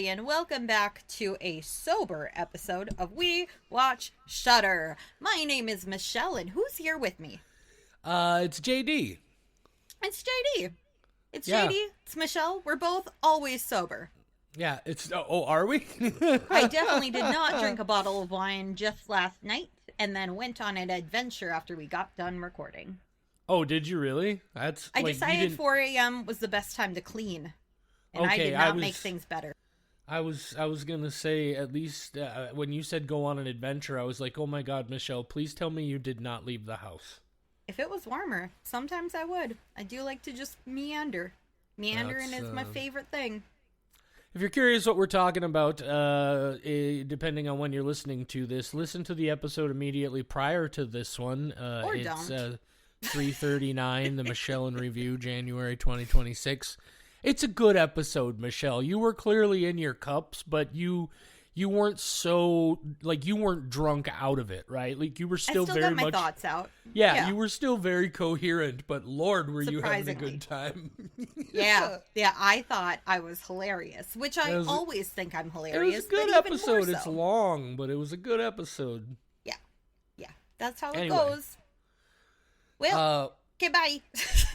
everybody, and welcome back to a sober episode of We Watch Shudder. My name is Michelle, and who's here with me? It's JD. It's JD. It's Yeah. JD. It's Michelle. We're both always sober. Yeah, it's... Oh, are we? I definitely did not drink a bottle of wine just last night, and then went on an adventure after we got done recording. Oh, did you really? That's... I like, decided 4 a.m. was the best time to clean, and I did not make things better. I was gonna say, at least when you said go on an adventure, I was like, oh my god, Michelle, please tell me you did not leave the house. If it was warmer, sometimes I would. I do like to just meander. Meandering is my favorite thing. If you're curious what we're talking about, depending on when you're listening to this, listen to the episode immediately prior to this one. Or it's, don't. 339, the Michelle in Review, January 2026. It's a good episode, Michelle. You were clearly in your cups, but you weren't so, like, you weren't drunk out of it, right? Like, you were still, I still very got my much... thoughts out. Yeah, you were still very coherent, but Lord, were you having a good time. Yeah, I thought I was hilarious, which I always think I'm hilarious. It was a good episode. It's long, but it was a good episode. Yeah, that's how it goes. Well, okay, bye.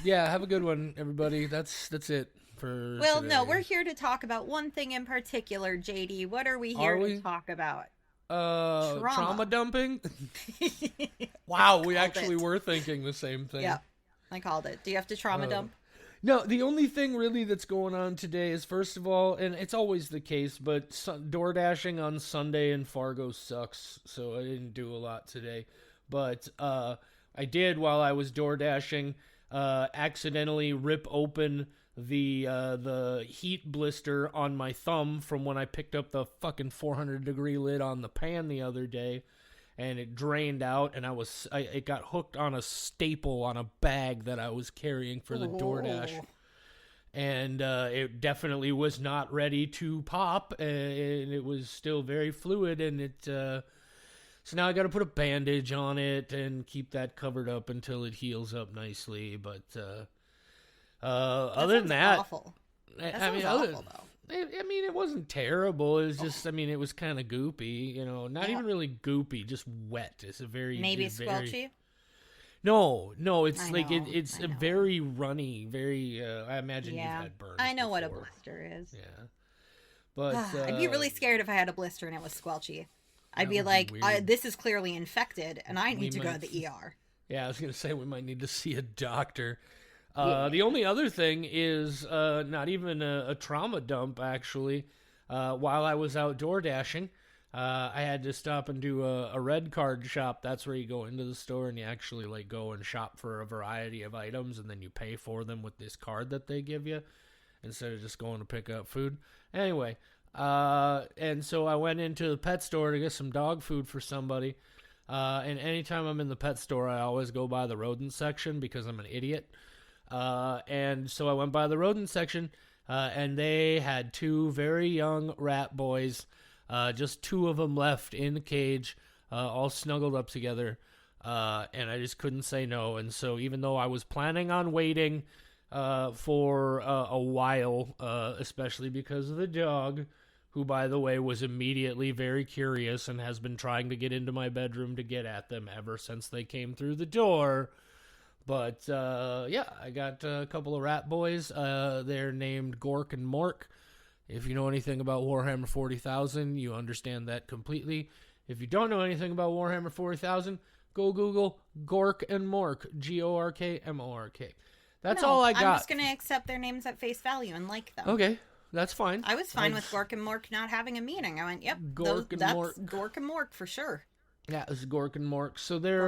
Yeah, have a good one, everybody. That's it for today. No, we're here to talk about one thing in particular, JD. What are we here to talk about? Trauma dumping? Wow, we actually were thinking the same thing. Yeah, I called it. Do you have to trauma dump? No, the only thing really that's going on today is, first of all, and it's always the case, but door dashing on Sunday in Fargo sucks, so I didn't do a lot today. But I did, while I was door dashing, accidentally rip open the heat blister on my thumb from when I picked up the fucking 400-degree lid on the pan the other day, and it drained out, and it got hooked on a staple on a bag that I was carrying for the DoorDash. And it definitely was not ready to pop, and it was still very fluid, and it... So now I got to put a bandage on it and keep that covered up until it heals up nicely. But other than that, awful. I mean, it wasn't terrible. It was just, it was kind of goopy. Not even really goopy, just wet. It's a very squelchy. No, it's it's a very runny, very. I imagine you've had burns. I know before. what a blister is. Yeah, but I'd be really scared if I had a blister and it was squelchy. I'd be like, this is clearly infected, and I need to go to the ER. Yeah, I was going to say we might need to see a doctor. The only other thing is not even a trauma dump, actually. While I was outdoor dashing, I had to stop and do a red card shop. That's where you go into the store and you actually go and shop for a variety of items, and then you pay for them with this card that they give you instead of just going to pick up food. Anyway... and so I went into the pet store to get some dog food for somebody. And anytime I'm in the pet store, I always go by the rodent section because I'm an idiot. And so I went by the rodent section, and they had two very young rat boys, just two of them left in the cage, all snuggled up together. And I just couldn't say no. And so even though I was planning on waiting, for a while, especially because of the dog, who, by the way, was immediately very curious and has been trying to get into my bedroom to get at them ever since they came through the door. But, I got a couple of rat boys. They're named Gork and Mork. If you know anything about Warhammer 40,000, you understand that completely. If you don't know anything about Warhammer 40,000, go Google Gork and Mork, Gorkmork. That's all I got. I'm just going to accept their names at face value and like them. Okay, that's fine. I was fine with Gork and Mork not having a meaning. I went, yep, Gork and Mork for sure. Yeah, it's Gork and Mork. So they're,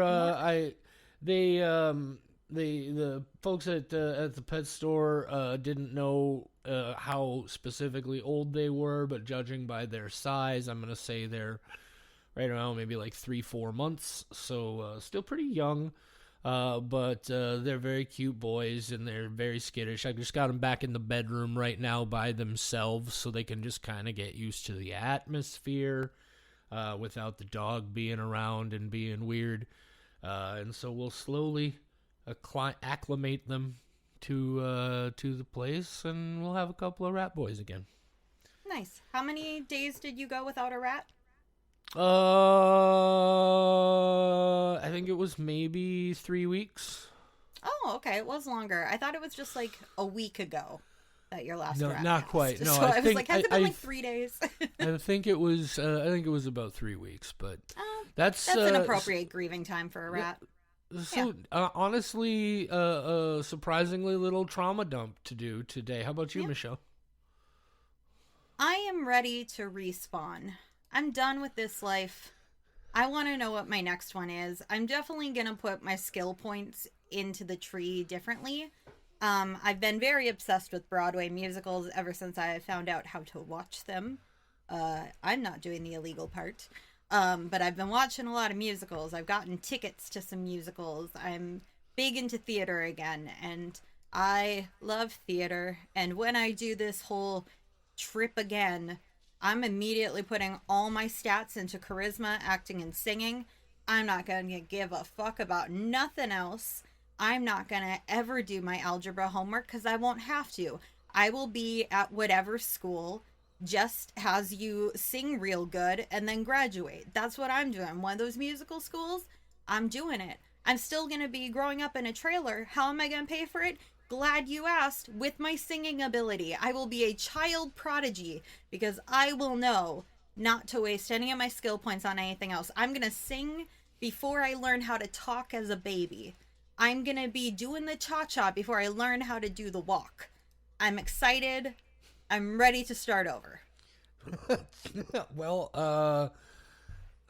the folks at the pet store didn't know how specifically old they were, but judging by their size, I'm going to say they're right around maybe 3-4 months. So still pretty young. But they're very cute boys, and they're very skittish. I just got them back in the bedroom right now by themselves so they can just kind of get used to the atmosphere without the dog being around and being weird. And so we'll slowly acclimate them to the place, and we'll have a couple of rat boys again. nice. How many days did you go without a rat? I think it was maybe 3 weeks. Oh, okay. It was longer. I thought it was just like a week ago that your last No, rat not passed. quite. No, So I was like, has it been like I 3 days? I think it was. I think it was about 3 weeks, but that's an appropriate grieving time for a rat. So honestly, surprisingly little trauma dump to do today. How about you, Michelle? I am ready to respawn. I'm done with this life. I want to know what my next one is. I'm definitely going to put my skill points into the tree differently. I've been very obsessed with Broadway musicals ever since I found out how to watch them. I'm not doing the illegal part. But I've been watching a lot of musicals. I've gotten tickets to some musicals. I'm big into theater again, and I love theater. And when I do this whole trip again, I'm immediately putting all my stats into charisma, acting, and singing. I'm not going to give a fuck about nothing else. I'm not going to ever do my algebra homework because I won't have to. I will be at whatever school just has you sing real good and then graduate. That's what I'm doing. One of those musical schools, I'm doing it. I'm still going to be growing up in a trailer. How am I going to pay for it? Glad you asked. With my singing ability. I will be a child prodigy because I will know not to waste any of my skill points on anything else. I'm going to sing before I learn how to talk as a baby. I'm going to be doing the cha-cha before I learn how to do the walk. I'm excited. I'm ready to start over. Well,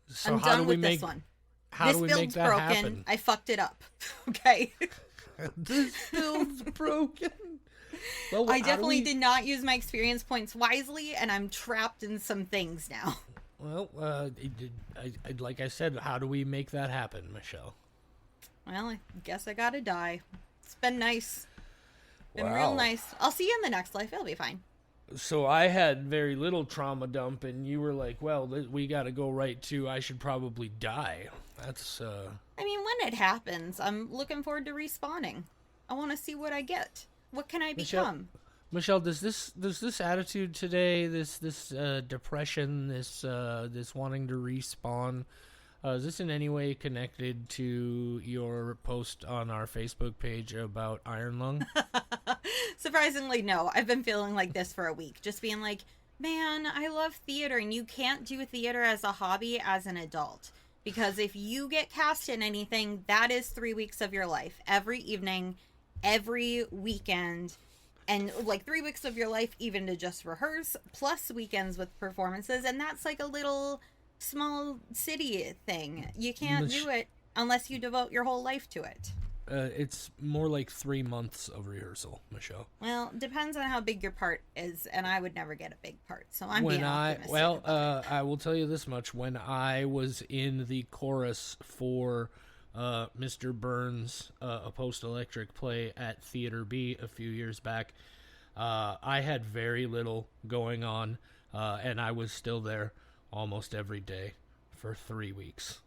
so I'm how done do we with make this one. how This do we make build's that broken. happen? I fucked it up. Okay. This build's broken. Well, I definitely did not use my experience points wisely, and I'm trapped in some things now. Well, like I said, how do we make that happen, Michelle? Well, I guess I gotta die. It's been nice. Been Wow. real nice. I'll see you in the next life. It'll be fine. So I had very little trauma dump, and you were like, well, we got to go right to I should probably die. That's, I mean, when it happens, I'm looking forward to respawning. I want to see what I get. What can I become? Michelle, does this attitude today, this depression, this wanting to respawn, is this in any way connected to your post on our Facebook page about Iron Lung? Surprisingly, no. I've been feeling like this for a week. Just being like, man, I love theater, and you can't do theater as a hobby as an adult. Because if you get cast in anything, that is 3 weeks of your life. Every evening, every weekend, and like 3 weeks of your life even to just rehearse, plus weekends with performances, and that's like a little small city thing. You can't do it unless you devote your whole life to it. It's more like 3 months of rehearsal, Michelle. Well, depends on how big your part is, and I would never get a big part, so I'm being optimistic. I will tell you this much: when I was in the chorus for Mr. Burns' a post-electric play at Theater B a few years back, I had very little going on, and I was still there almost every day for 3 weeks.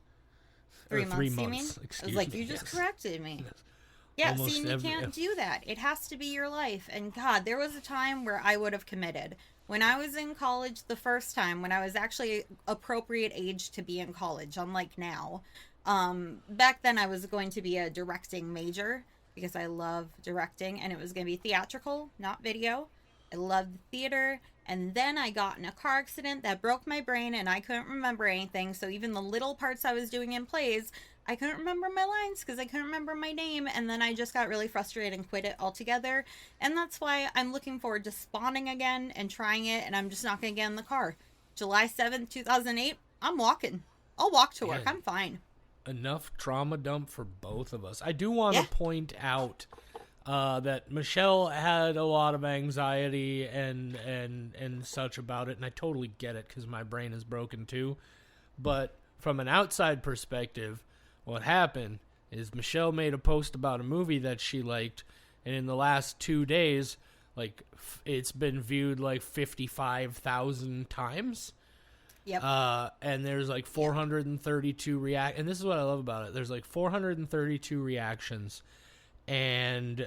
3 months, 3 you mean? months, I was like, you just corrected me. Yes. Yeah, Almost see, you can't do that. It has to be your life. And God, there was a time where I would have committed. When I was in college the first time, when I was actually appropriate age to be in college, unlike now, back then I was going to be a directing major because I love directing, and it was going to be theatrical, not video. I loved theater. And then I got in a car accident that broke my brain, and I couldn't remember anything. So even the little parts I was doing in plays, I couldn't remember my lines because I couldn't remember my name. And then I just got really frustrated and quit it altogether. And that's why I'm looking forward to spawning again and trying it. And I'm just not going to get in the car. July 7th, 2008, I'm walking. I'll walk to work. I'm fine. Enough trauma dump for both of us. I do want to point out that Michelle had a lot of anxiety and such about it, and I totally get it because my brain is broken too. But from an outside perspective, what happened is Michelle made a post about a movie that she liked, and in the last 2 days, like it's been viewed like 55,000 times. Yep. And there's like 432 and this is what I love about it. There's like 432 reactions. And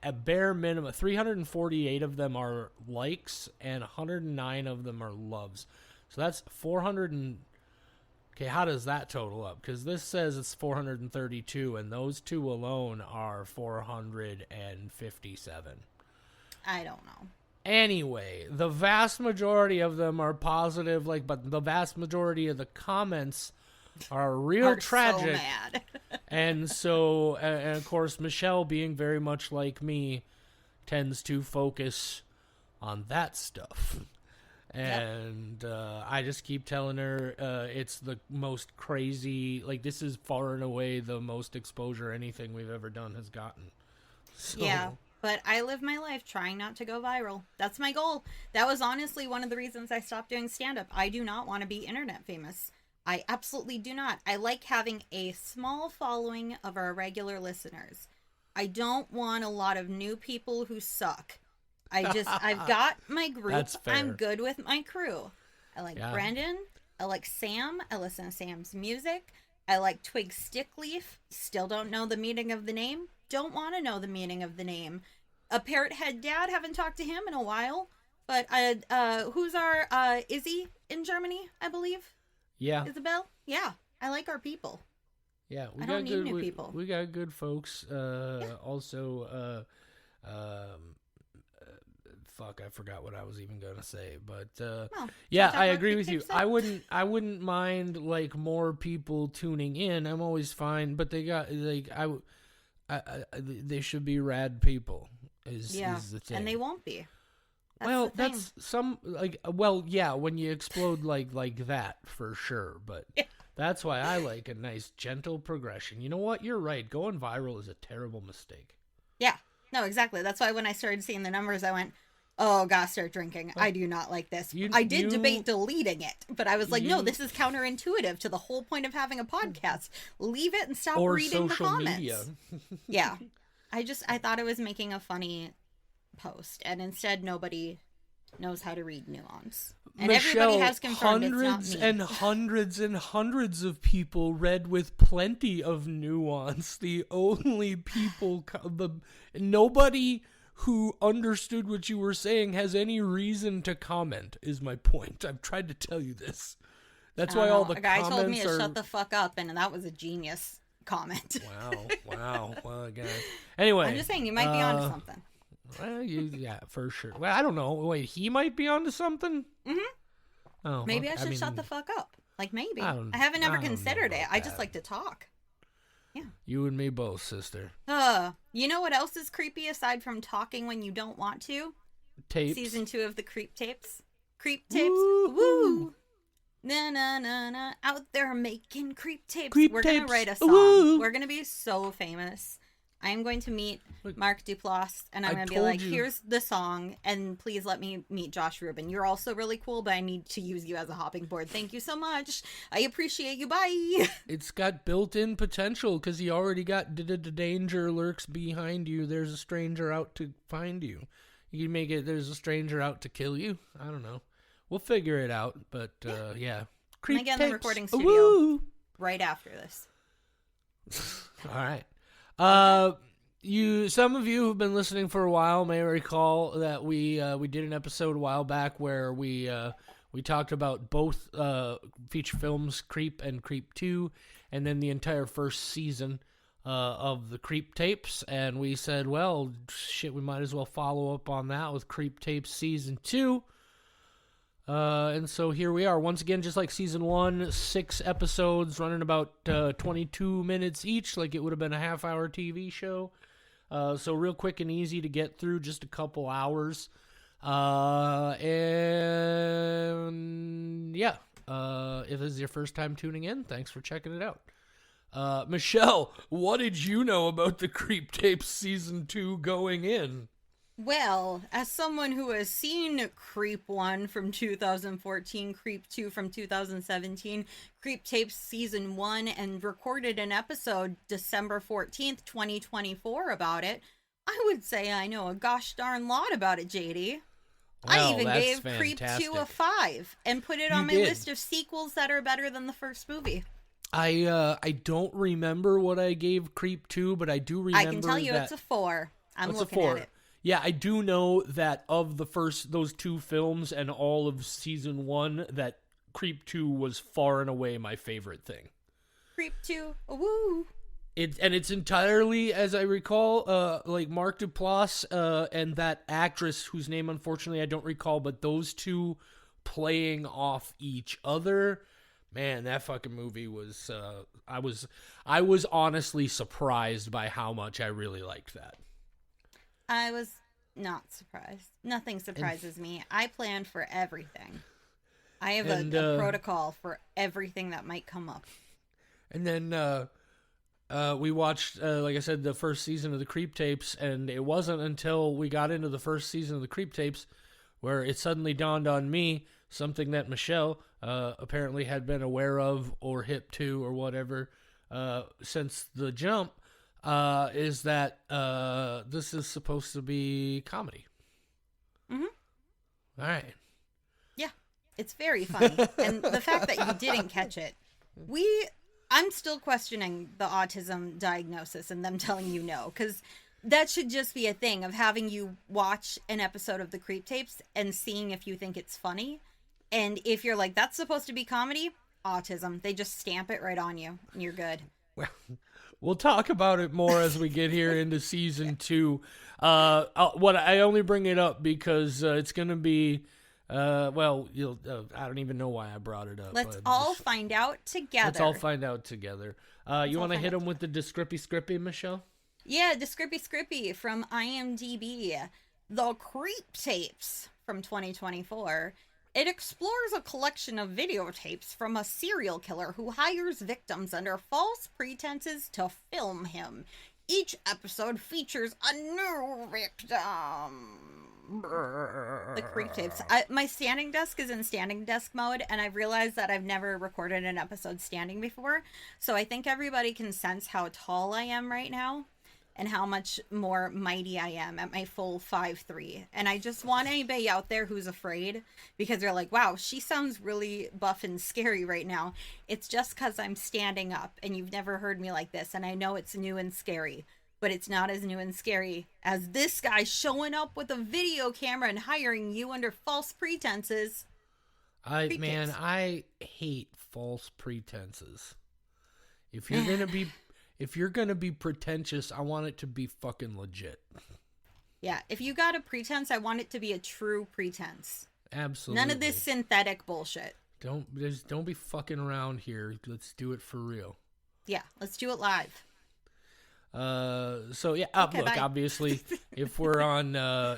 a bare minimum, 348 of them are likes and 109 of them are loves. So that's 400 and... Okay, how does that total up? Because this says it's 432, and those two alone are 457. I don't know. Anyway, the vast majority of them are positive, but the vast majority of the comments are real tragic. So mad. And so, and of course, Michelle, being very much like me, tends to focus on that stuff. And I just keep telling her it's the most crazy, this is far and away the most exposure anything we've ever done has gotten. So. Yeah, but I live my life trying not to go viral. That's my goal. That was honestly one of the reasons I stopped doing stand-up. I do not want to be internet famous. I absolutely do not. I like having a small following of our regular listeners. I don't want a lot of new people who suck. I've got my group. That's fair. I'm good with my crew. I like Brendan. I like Sam. I listen to Sam's music. I like Twig Stickleaf. Still don't know the meaning of the name. Don't want to know the meaning of the name. A Parrot Head Dad. Haven't talked to him in a while. But who's our Izzy in Germany, I believe? Yeah. Isabel? Yeah. I like our people. Yeah. I don't need new people. We got good folks. Also, fuck, I forgot what I was even gonna say, but yeah, I agree with you. I wouldn't mind more people tuning in. I'm always fine, but they got they should be rad people. Is the thing, and they won't be. That's some when you explode like that for sure, but. Yeah. That's why I like a nice gentle progression. You know what? You're right. Going viral is a terrible mistake. Yeah. No, exactly. That's why when I started seeing the numbers, I went, oh, gotta start drinking. I do not like this. I did debate deleting it, but I was like, no, this is counterintuitive to the whole point of having a podcast. Leave it and stop reading the comments. Media. Yeah. I thought it was making a funny post, and instead nobody knows how to read nuance. And Michelle, everybody has confirmed hundreds it's not me. and hundreds and hundreds of people read with plenty of nuance. The only people, nobody who understood what you were saying has any reason to comment, is my point. I've tried to tell you this. That's why all the comments. A guy told me to are... shut the fuck up, and that was a genius comment. Wow. Well, again. Anyway. I'm just saying, you might be onto something. Well, yeah, for sure. Well, I don't know. Wait, he might be onto something? Mm-hmm. Oh, maybe I should shut the fuck up. Maybe. I haven't ever considered it. I just like to talk. Yeah. You and me both, sister. You know what else is creepy aside from talking when you don't want to? Tapes. Season 2 of the Creep Tapes. Creep Tapes. Woo! Na na na na. Out there making creep tapes. We're going to write a song. Woo! We're going to be so famous. I'm going to meet Mark Duplass, and I'm going to be like, here's the song, and please let me meet Josh Rubin. You're also really cool, but I need to use you as a hopping board. Thank you so much. I appreciate you. Bye. It's got built-in potential, because he already got the danger lurks behind you. There's a stranger out to find you. You can make it, there's a stranger out to kill you. I don't know. We'll figure it out, but yeah. Creep tapes. The recording studio right after this. All right. Some of you who've been listening for a while may recall that we did an episode a while back where we talked about both feature films, Creep and Creep 2, and then the entire first season of the Creep Tapes, and we said, well, shit, we might as well follow up on that with Creep Tapes Season 2. And so here we are, once again, just like Season 1, 6 episodes running about 22 minutes each, like it would have been a half-hour TV show. So real quick and easy to get through, just a couple hours. And yeah, if this is your first time tuning in, thanks for checking it out. Michelle, what did you know about the Creep Tapes Season 2 going in? Well, as someone who has seen Creep 1 from 2014, Creep 2 from 2017, Creep Tapes Season 1, and recorded an episode December 14th, 2024 about it, I would say I know a gosh darn lot about it, JD. I even gave Creep 2 a 5 and put it on my list of sequels that are better than the first movie. I don't remember what I gave Creep 2, but I do remember I can tell you it's a 4. I'm It's looking a 4. at it. Yeah, I do know that of those 2 films and all of season 1, that Creep 2 was far and away my favorite thing. Creep 2. Woo! It's entirely, as I recall, like Mark Duplass and that actress whose name unfortunately I don't recall, but those 2 playing off each other. Man, that fucking movie was. I was honestly surprised by how much I really liked that. I was not surprised. Nothing surprises me. I plan for everything. I have a protocol for everything that might come up. And then we watched, like I said, the first season of the Creep Tapes, and it wasn't until we got into the first season of the Creep Tapes where it suddenly dawned on me, something that Michelle apparently had been aware of or hip to or whatever since the jump, is that this is supposed to be comedy. Mm-hmm. All right. Yeah, it's very funny. And the fact that you didn't catch it, I'm still questioning the autism diagnosis and them telling you no, because that should just be a thing of having you watch an episode of the Creep Tapes and seeing if you think it's funny. And if you're like, that's supposed to be comedy, autism. They just stamp it right on you and you're good. Well, we'll talk about it more as we get here into season 2. What I only bring it up because it's going to be, I don't even know why I brought it up. Let's all find out together. Let's all find out together. You want to hit them with the Descrippy, Michelle? Yeah, Descrippy from IMDb. The Creep Tapes from 2024. It explores a collection of videotapes from a serial killer who hires victims under false pretenses to film him. Each episode features a new victim. The Creep Tapes. My standing desk is in standing desk mode, and I've realized that I've never recorded an episode standing before. So I think everybody can sense how tall I am right now and how much more mighty I am at my full 5'3". And I just want anybody out there who's afraid, because they're like, wow, she sounds really buff and scary right now. It's just because I'm standing up, and you've never heard me like this, and I know it's new and scary, but it's not as new and scary as this guy showing up with a video camera and hiring you under false pretenses. I hate false pretenses. If you're gonna be pretentious, I want it to be fucking legit. Yeah, if you got a pretense, I want it to be a true pretense. Absolutely. None of this synthetic bullshit. Don't be fucking around here. Let's do it for real. Yeah, let's do it live. Okay, look, bye. obviously, if we're on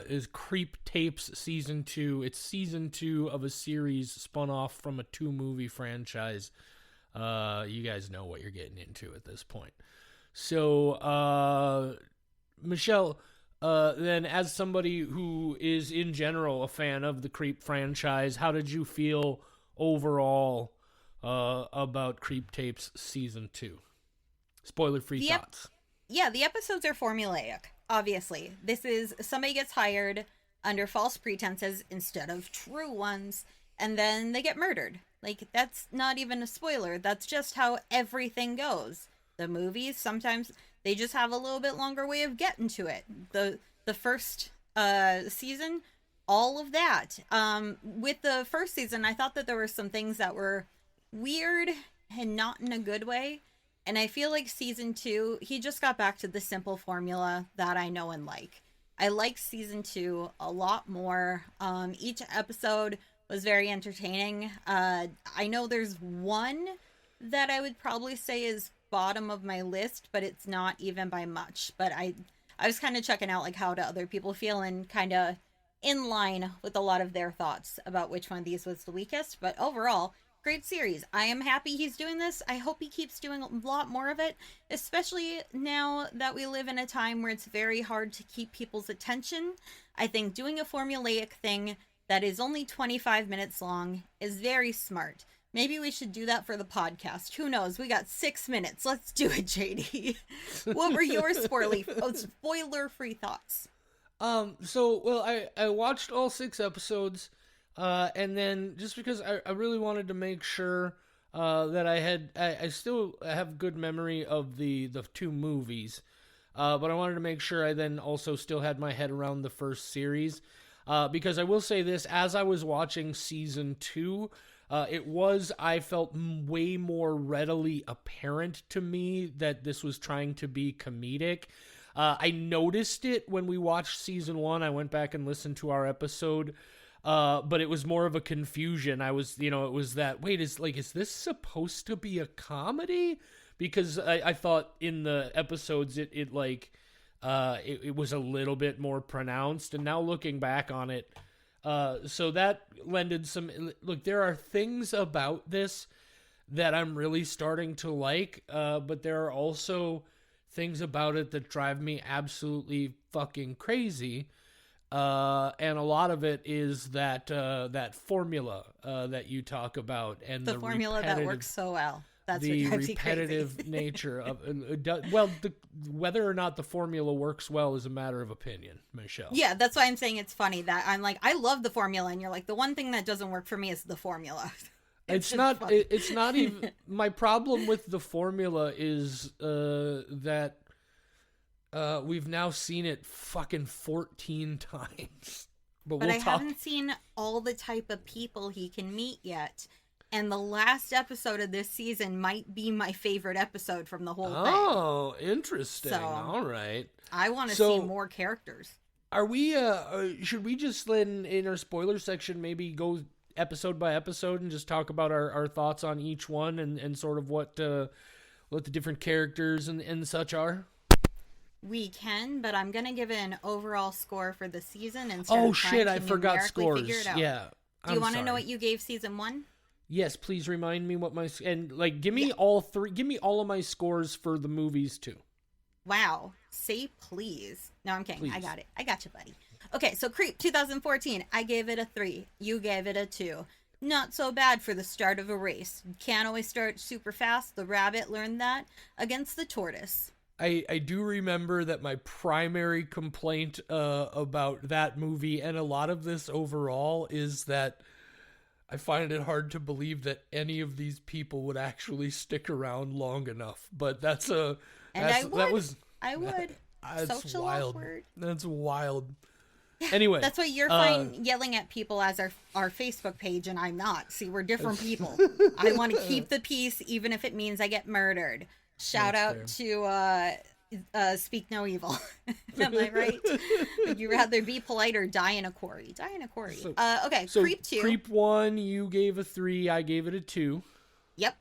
is Creep Tapes season 2, it's season 2 of a series spun off from a 2-movie franchise. You guys know what you're getting into at this point. So, Michelle, then as somebody who is in general a fan of the Creep franchise, how did you feel overall about Creep Tapes season 2? Spoiler-free thoughts. Yeah, the episodes are formulaic, obviously. This is somebody gets hired under false pretenses instead of true ones, and then they get murdered. Like, that's not even a spoiler. That's just how everything goes. The movies, sometimes they just have a little bit longer way of getting to it. The first season, all of that. With the first season, I thought that there were some things that were weird and not in a good way. And I feel like season 2, he just got back to the simple formula that I know and like. I like season 2 a lot more. Each episode was very entertaining. I know there's one that I would probably say is bottom of my list, but it's not even by much. But I was kind of checking out like how do other people feel and kind of in line with a lot of their thoughts about which one of these was the weakest. But overall, great series. I am happy he's doing this. I hope he keeps doing a lot more of it, especially now that we live in a time where it's very hard to keep people's attention. I think doing a formulaic thing that is only 25 minutes long is very smart. Maybe we should do that for the podcast. Who knows? We got 6 minutes. Let's do it, JD. What were your spoiler-free thoughts? I watched all 6 episodes. And then just because I really wanted to make sure that I still have good memory of the 2 movies. but I wanted to make sure I then also still had my head around the first series. Because I will say this, as I was watching season 2, I felt way more readily apparent to me that this was trying to be comedic. I noticed it when we watched season 1. I went back and listened to our episode, but it was more of a confusion. I was, it was that, wait, is this supposed to be a comedy? Because I thought in the episodes it was a little bit more pronounced, and now looking back on it, so that lended some. Look, there are things about this that I'm really starting to like, but there are also things about it that drive me absolutely fucking crazy. And a lot of it is that formula that you talk about, and the formula that works so well. That's the what repetitive nature of whether or not the formula works well is a matter of opinion, Michelle. Yeah, that's why I'm saying it's funny that I'm like, I love the formula, and you're like, the one thing that doesn't work for me is the formula. It's not even my problem with the formula is that we've now seen it fucking 14 times. But I haven't seen all the type of people he can meet yet. And the last episode of this season might be my favorite episode from the whole thing. Oh, interesting. So, all right. I want to see more characters. Are we, should we just, in our spoiler section, maybe go episode by episode and just talk about our thoughts on each one and sort of what the different characters and such are? We can, but I'm going to give it an overall score for the season instead of trying to I forgot scores. Figure it out. Yeah. Do you want to know what you gave season 1? Yes, please remind me what give me all three. Give me all of my scores for the movies too. Wow. Say please. No, I'm kidding. Please. I got it. I got you, buddy. Okay, so Creep 2014. I gave it a 3. You gave it a 2. Not so bad for the start of a race. Can't always start super fast. The rabbit learned that against the tortoise. I do remember that my primary complaint about that movie and a lot of this overall is that I find it hard to believe that any of these people would actually stick around long enough. But that's a... I would. That's Social wild. awkward. That's wild. Anyway. That's why you're fine yelling at people as our Facebook page, and I'm not. See, we're different people. I want to keep the peace, even if it means I get murdered. Shout out to Speak No Evil. Am I right? Would you rather be polite or die in a quarry? Die in a quarry. Okay, so Creep 2. Creep 1, you gave a 3, I gave it a 2. Yep.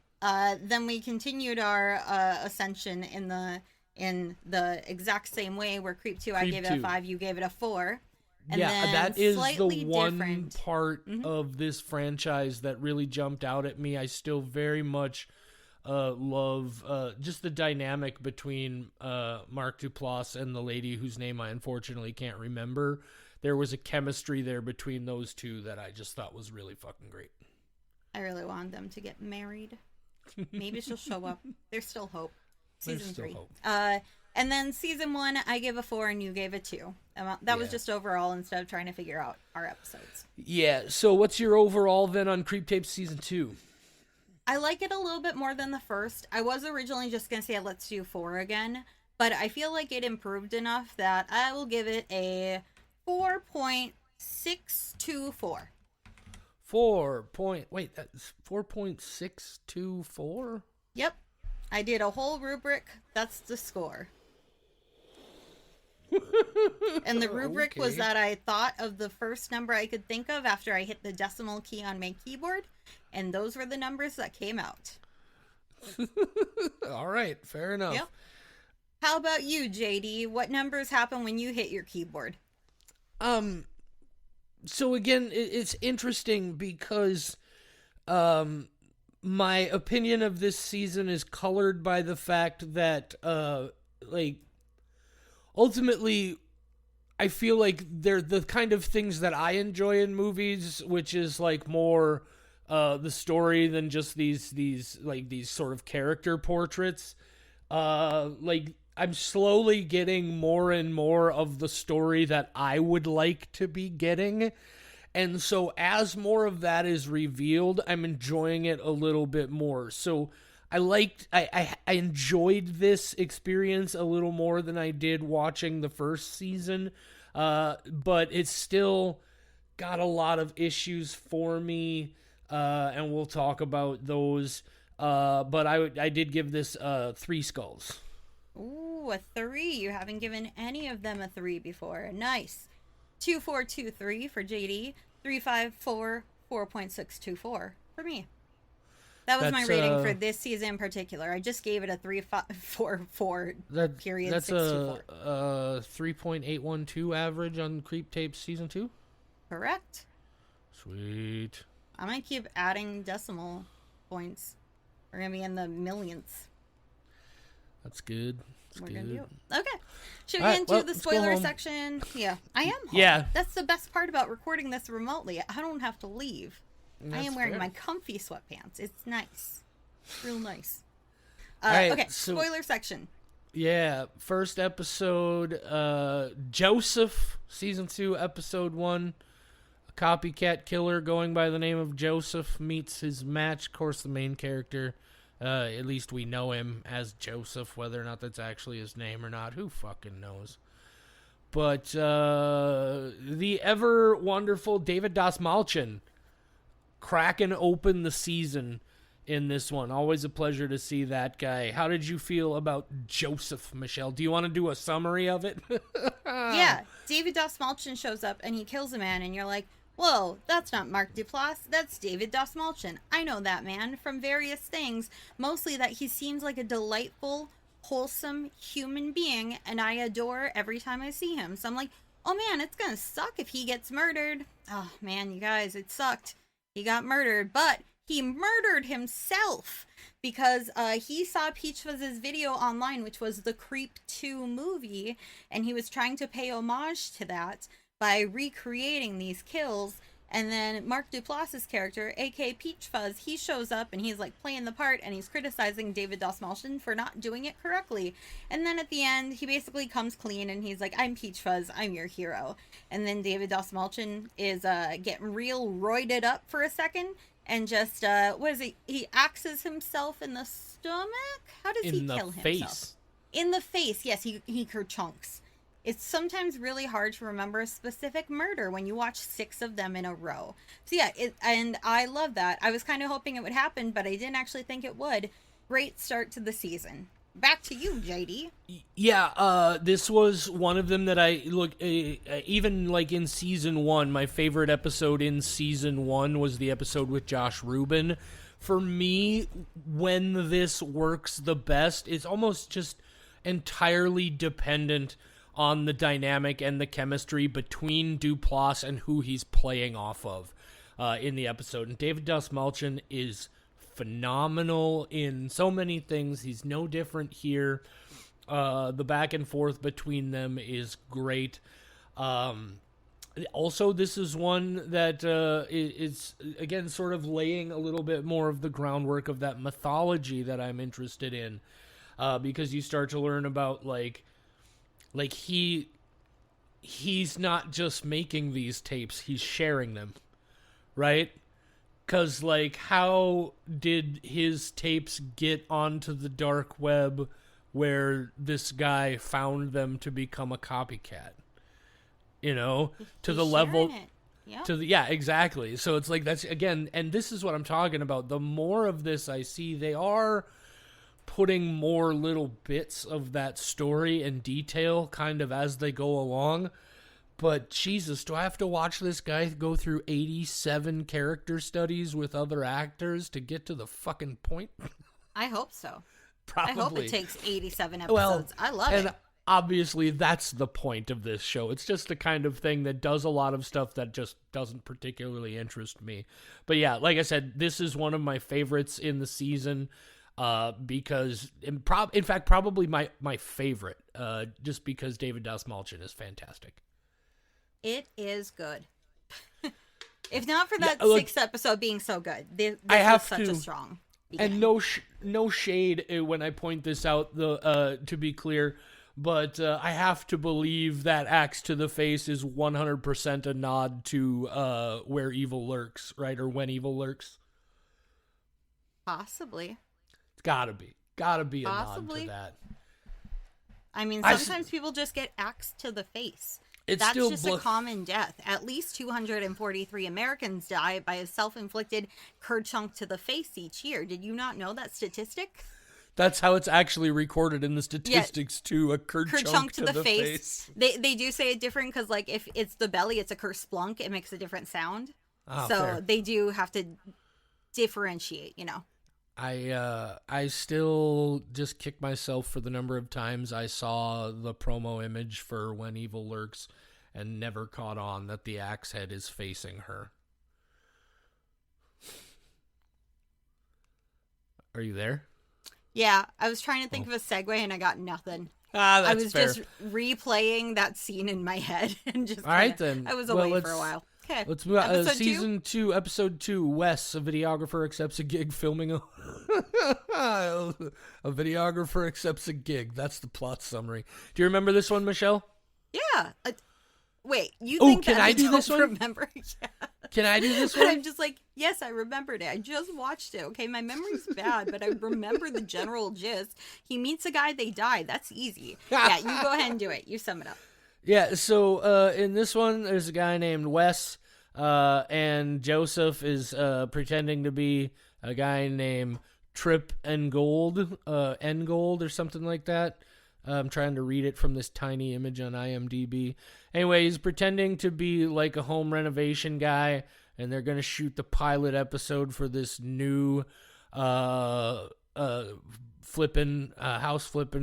Then we continued our ascension in the exact same way, where Creep 2, I gave it a 5, you gave it a 4. And yeah, that is the one different part of this franchise that really jumped out at me. I still very much love just the dynamic between Mark Duplass and the lady whose name I unfortunately can't remember. There was a chemistry there between those two that I just thought was really fucking great. I really want them to get married. Maybe she'll show up. There's still hope. Season 3. Hope. And then season 1, I gave a 4 and you gave a 2. That was just overall instead of trying to figure out our episodes. Yeah, so what's your overall then on Creep Tapes season 2? I like it a little bit more than the first. I was originally just going to say let's do 4 again, but I feel like it improved enough that I will give it a 4.624. That's 4.624? Yep. I did a whole rubric. That's the score. And the rubric was that I thought of the first number I could think of after I hit the decimal key on my keyboard, and those were the numbers that came out. All right, fair enough. Yep. How about you, JD? What numbers happen when you hit your keyboard? So again, it's interesting because my opinion of this season is colored by the fact that ultimately I feel like they're the kind of things that I enjoy in movies, which is like more the story than just these sort of character portraits. I'm slowly getting more and more of the story that I would like to be getting. And so as more of that is revealed, I'm enjoying it a little bit more. So I enjoyed this experience a little more than I did watching the first season, but it's still got a lot of issues for me, and we'll talk about those. But I did give this 3 skulls. Ooh, a 3. You haven't given any of them a 3 before. Nice. 2423 for JD. 354 4.624 for me. That was my rating for this season in particular. I just gave it a 3.44 period. That's a 3.812 average on Creep Tapes season 2. Correct. Sweet. I'm gonna keep adding decimal points. We're gonna be in the millions. That's good. We're gonna do it. Okay. Should we get into the spoiler section? Yeah, I am home. Yeah. That's the best part about recording this remotely. I don't have to leave. I am wearing my comfy sweatpants. It's nice. Real nice. Right, okay, spoiler section. Yeah, first episode, Joseph, season 2, episode 1. A copycat killer going by the name of Joseph meets his match. Of course, the main character, at least we know him as Joseph, whether or not that's actually his name or not. Who fucking knows? But the ever wonderful David Dastmalchian cracking open the season in this one. Always a pleasure to see that guy. How did you feel about Joseph, Michelle? Do you want to do a summary of it? Yeah, David Dastmalchian shows up and he kills a man, and you're like, whoa, that's not Mark Duplass, that's David Dastmalchian. I know that man from various things, mostly that he seems like a delightful, wholesome human being, and I adore every time I see him. So I'm like, oh man, it's gonna suck if he gets murdered. Oh man, you guys, it sucked. He got murdered, but he murdered himself because he saw Peach Fuzz's video online, which was the Creep 2 movie, and he was trying to pay homage to that by recreating these kills. And then Mark Duplass's character, aka Peach Fuzz, he shows up and he's like playing the part, and he's criticizing David Dastmalchian for not doing it correctly. And then at the end, he basically comes clean and he's like, I'm Peach Fuzz, I'm your hero. And then David Dastmalchian is getting real roided up for a second and just, what is he axes himself in the stomach? How does he kill himself? Face. In the face, yes, he kerchunks. It's sometimes really hard to remember a specific murder when you watch 6 of them in a row. So yeah, and I love that. I was kind of hoping it would happen, but I didn't actually think it would. Great start to the season. Back to you, JD. Yeah, this was one of them that I look even like in season 1. My favorite episode in season 1 was the episode with Josh Rubin. For me, when this works the best, it's almost just entirely dependent on the dynamic and the chemistry between Duplass and who he's playing off of in the episode. And David Dastmalchian is phenomenal in so many things. He's no different here. The back and forth between them is great. Also, this is one that is, again, sort of laying a little bit more of the groundwork of that mythology that I'm interested in. Because you start to learn about, like he's not just making these tapes, he's sharing them, right? Because, like, how did his tapes get onto the dark web where this guy found them to become a copycat? You know, to the level... Yep. Yeah, exactly. So it's like, that's, again, and this is what I'm talking about. The more of this I see, they are putting more little bits of that story and detail kind of as they go along. But Jesus, do I have to watch this guy go through 87 character studies with other actors to get to the fucking point? I hope so. Probably. I hope it takes 87 episodes. I love it. Obviously, that's the point of this show. It's just the kind of thing that does a lot of stuff that just doesn't particularly interest me. But yeah, like I said, this is one of my favorites in the season. Because in fact, probably my favorite, just because David Dastmalchian is fantastic. It is good. If not for that 6th episode being so good, this is such a strong beginning. And no shade when I point this out, to be clear, but I have to believe that axe to the face is 100% a nod to Where Evil Lurks, right? Or When Evil Lurks. Possibly. Gotta be a Possibly. nod to that. I mean, sometimes people just get axed to the face. That's still just a common death. At least 243 Americans die by a self-inflicted kerchunk to the face each year. Did you not know that statistic? That's how it's actually recorded in the statistics, too. A kerchunk to the face. They do say it different because, like, if it's the belly, it's a kersplunk. It makes a different sound. Oh, so fair. they do have to differentiate, I still just kick myself for the number of times I saw the promo image for When Evil Lurks and never caught on that the axe head is facing her. Are you there? Yeah, I was trying to think of a segue and I got nothing. That's I was fair. just replaying that scene in my head and just. All right, then. I was away for a while. Okay. Let's move on. Episode Season 2, Episode 2. Wes, a videographer, accepts a gig filming a... a videographer accepts a gig. That's the plot summary. Do you remember this one, Michelle? Yeah. Wait, you think can that I I do don't this one? remember? Yeah. Can I do this But one? I'm just like, yes, I remembered it. I just watched it. Okay, my memory's bad, but I remember the general gist. He meets a guy, they die. That's easy. Yeah, you go ahead and do it. You sum it up. Yeah, so in this one, there's a guy named Wes, and Joseph is pretending to be a guy named Trip Engold, Engold or something like that. I'm trying to read it from this tiny image on IMDb. Anyway, he's pretending to be like a home renovation guy, and they're going to shoot the pilot episode for this new house flipping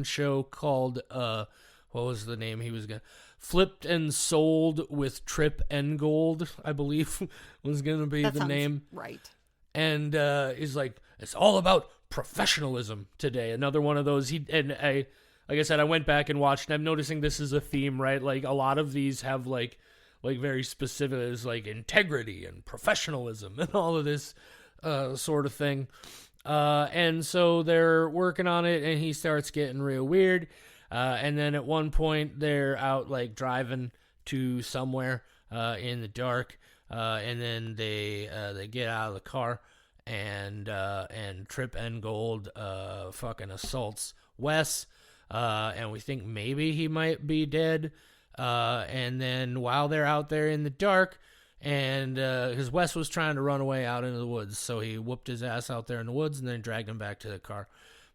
show called, what was the name he was going to... Flipped and Sold with Trip Engold, I believe, was going to be the name. Right. And he's like, it's all about professionalism today. Another one of those. Like I said, I went back and watched, and I'm noticing this is a theme, right? Like, a lot of these have, like very specific, as like integrity and professionalism and all of this sort of thing. And so they're working on it, and he starts getting real weird. And then at one point, they're out, like, driving to somewhere in the dark, and then they get out of the car, and Trip Engold fucking assaults Wes. And we think maybe he might be dead. And then while they're out there in the dark, and his Wes was trying to run away out into the woods, so he whooped his ass out there in the woods and then dragged him back to the car.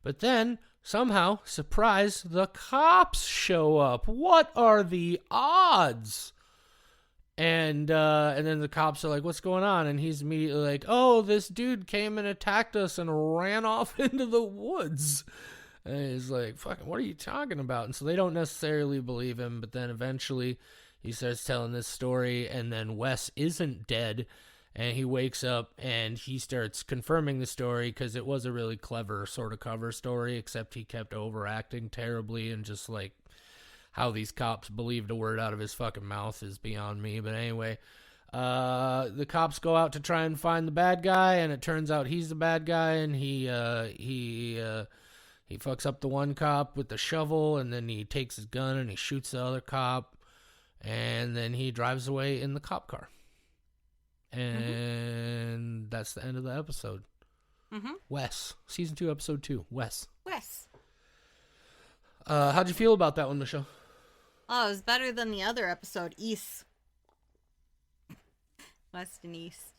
But then somehow, surprise, the cops show up. What are the odds? And then the cops are like, what's going on? And he's immediately like, oh, this dude came and attacked us and ran off into the woods. And he's like, fucking, what are you talking about? And so they don't necessarily believe him, but then eventually he starts telling this story, and then Wes isn't dead, and he wakes up, and he starts confirming the story, because it was a really clever sort of cover story, except he kept overacting terribly, and just, like, how these cops believed a word out of his fucking mouth is beyond me. But anyway, the cops go out to try and find the bad guy, and it turns out he's the bad guy, and he fucks up the one cop with the shovel, and then he takes his gun and he shoots the other cop, and then he drives away in the cop car. And that's the end of the episode. Mm-hmm. Wes. Season 2, Episode 2. Wes. How'd you feel about that one, Michelle? Oh, it was better than the other episode, East. West and East.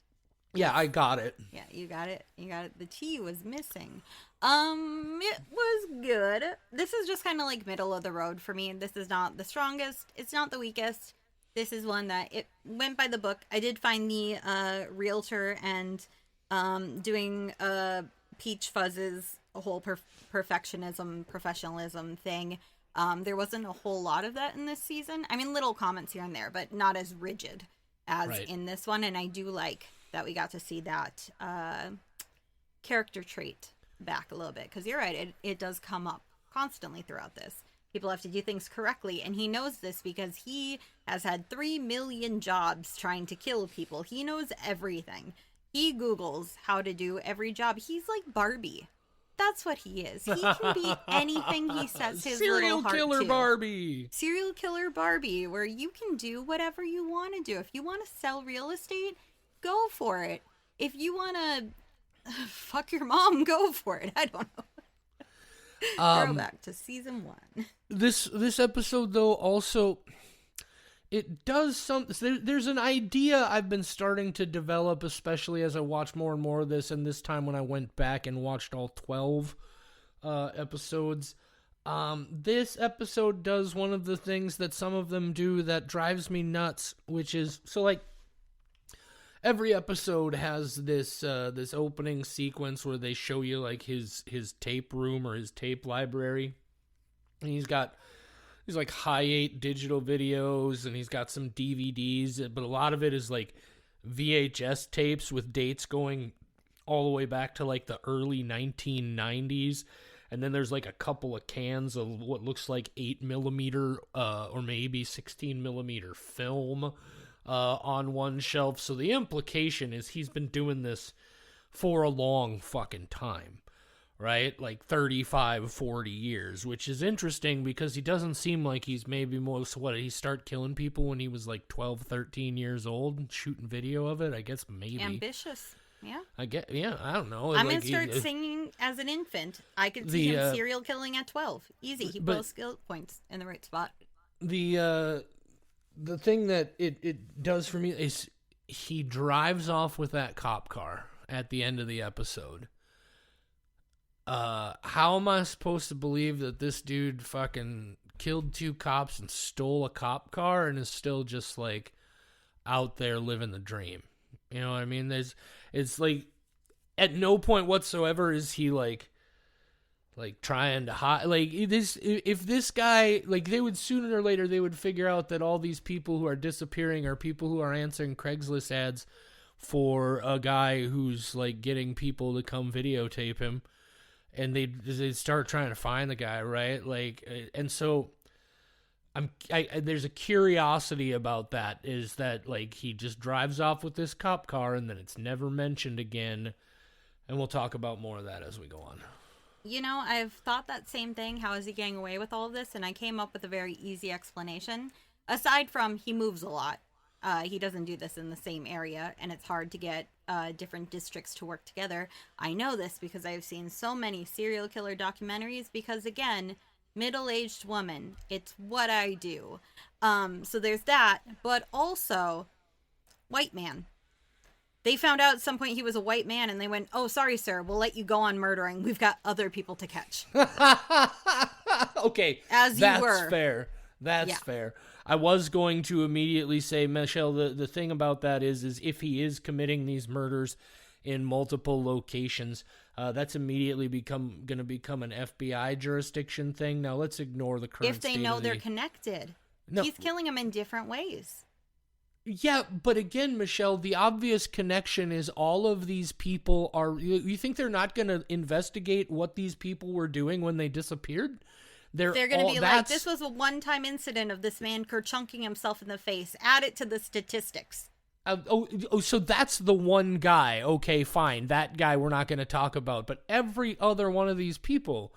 Yeah, I got it. Yeah, you got it. The T was missing. It was good. This is just kind of like middle of the road for me. This is not the strongest. It's not the weakest. This is one that it went by the book. I did find the realtor and doing Peach Fuzz's whole professionalism thing. There wasn't a whole lot of that in this season. I mean, little comments here and there, but not as rigid as in this one. And I do like that we got to see that character trait back a little bit, because you're right, it does come up constantly throughout this. People have to do things correctly, and he knows this because he has had 3 million jobs trying to kill people. He knows everything. He Googles how to do every job. He's like Barbie. That's what he is. He can be anything he sets his little heart to. Serial killer Barbie. Serial killer Barbie, where you can do whatever you want to do. If you want to sell real estate, go for it. If you want to fuck your mom, go for it. I don't know. Throwback to season 1. This episode though also it does there's an idea I've been starting to develop, especially as I watch more and more of this, and this time when I went back and watched all 12 episodes. This episode does one of the things that some of them do that drives me nuts, which is, so like, every episode has this this opening sequence where they show you like his tape room or his tape library, and he's got these like high-8 digital videos, and he's got some DVDs, but a lot of it is like VHS tapes with dates going all the way back to like the early 1990s. And then there's like a couple of cans of what looks like 8mm or maybe 16mm film on one shelf. So the implication is he's been doing this for a long fucking time, right? Like 35, 40 years, which is interesting because he doesn't seem like he's maybe he started killing people when he was like 12, 13 years old, shooting video of it. I guess maybe. Ambitious. Yeah. I don't know. I'm going to start singing as an infant. I could see him serial killing at 12. Easy. He put skill points in the right spot. The thing that it does for me is he drives off with that cop car at the end of the episode. How am I supposed to believe that this dude fucking killed 2 cops and stole a cop car and is still just like out there living the dream? You know what I mean? It's like at no point whatsoever is he like trying to hide. Like if this guy, like, they would sooner or later they would figure out that all these people who are disappearing are people who are answering Craigslist ads for a guy who's like getting people to come videotape him, and they start trying to find the guy, right? Like, and so there's a curiosity about that, is that like he just drives off with this cop car and then it's never mentioned again, and we'll talk about more of that as we go on. You know, I've thought that same thing. How is he getting away with all of this? And I came up with a very easy explanation. Aside from he moves a lot, he doesn't do this in the same area, and it's hard to get different districts to work together. I know this because I've seen so many serial killer documentaries, because again, middle-aged woman, it's what I do. So there's that, but also white man. They found out at some point he was a white man, and they went, "Oh, sorry, sir, we'll let you go on murdering. We've got other people to catch." Okay, as you were. That's fair. That's fair. I was going to immediately say, Michelle, the thing about that is if he is committing these murders in multiple locations, that's immediately going to become an FBI jurisdiction thing. Now let's ignore the current. If they know they're connected, he's killing them in different ways. Yeah, but again, Michelle, the obvious connection is all of these people are. You think they're not going to investigate what these people were doing when they disappeared? They're going to be like, this was a one-time incident of this man kerchunking himself in the face. Add it to the statistics. So that's the one guy. Okay, fine. That guy we're not going to talk about. But every other one of these people,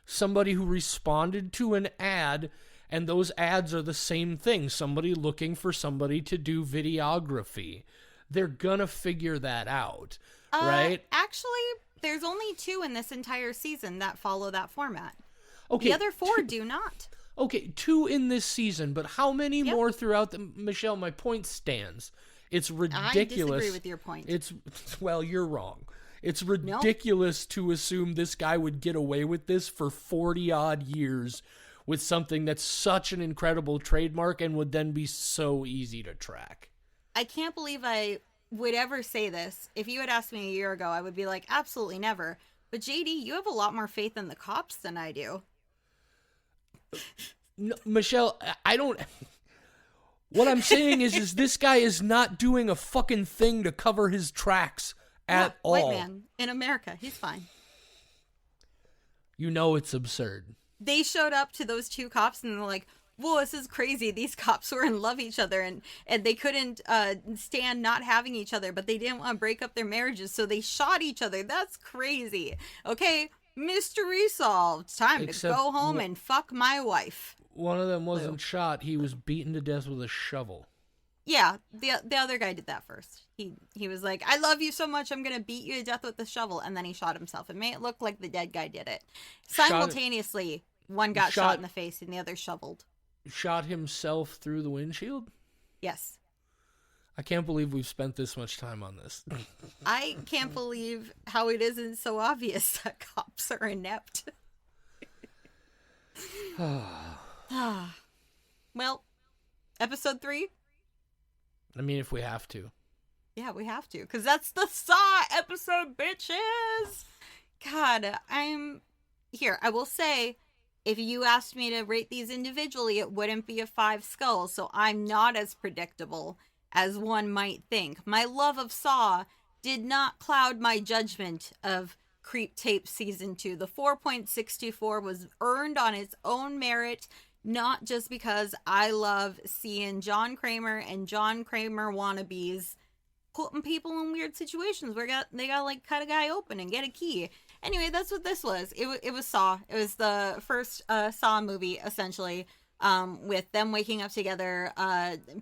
somebody who responded to an ad, and those ads are the same thing. Somebody looking for somebody to do videography. They're going to figure that out, right? Actually, there's only 2 in this entire season that follow that format. Okay, the other 4 do not. Okay, 2 in this season, but how many more throughout Michelle, my point stands. It's ridiculous. I disagree with your point. Well, you're wrong. It's ridiculous to assume this guy would get away with this for 40-odd years with something that's such an incredible trademark and would then be so easy to track. I can't believe I would ever say this. If you had asked me a year ago, I would be like, absolutely never. But JD, you have a lot more faith in the cops than I do. No, Michelle, I don't. What I'm saying is this guy is not doing a fucking thing to cover his tracks at all. White man in America, he's fine. You know it's absurd. They showed up to those 2 cops and they're like, "Whoa, this is crazy. These cops were in love with each other, and they couldn't stand not having each other, but they didn't want to break up their marriages, so they shot each other. That's crazy. Okay, mystery solved. Time to go home and fuck my wife." One of them wasn't shot. He was beaten to death with a shovel. Yeah, the other guy did that first. He was like, "I love you so much, I'm gonna beat you to death with the shovel," and then he shot himself and made it look like the dead guy did it. Shot Simultaneously, one got shot in the face and the other shoveled. shot himself through the windshield? Yes. I can't believe we've spent this much time on this. I can't believe how it isn't so obvious that cops are inept. Well, episode 3? I mean, if we have to. Yeah, we have to, because that's the Saw episode, bitches! God, I will say, if you asked me to rate these individually, it wouldn't be a 5 skulls, so I'm not as predictable as one might think. My love of Saw did not cloud my judgment of Creep Tape Season 2. The 4.624 was earned on its own merit, not just because I love seeing John Kramer and John Kramer wannabes putting people in weird situations where they got like cut a guy open and get a key. Anyway, that's what this was. It was Saw. It was the first Saw movie, essentially, with them waking up together.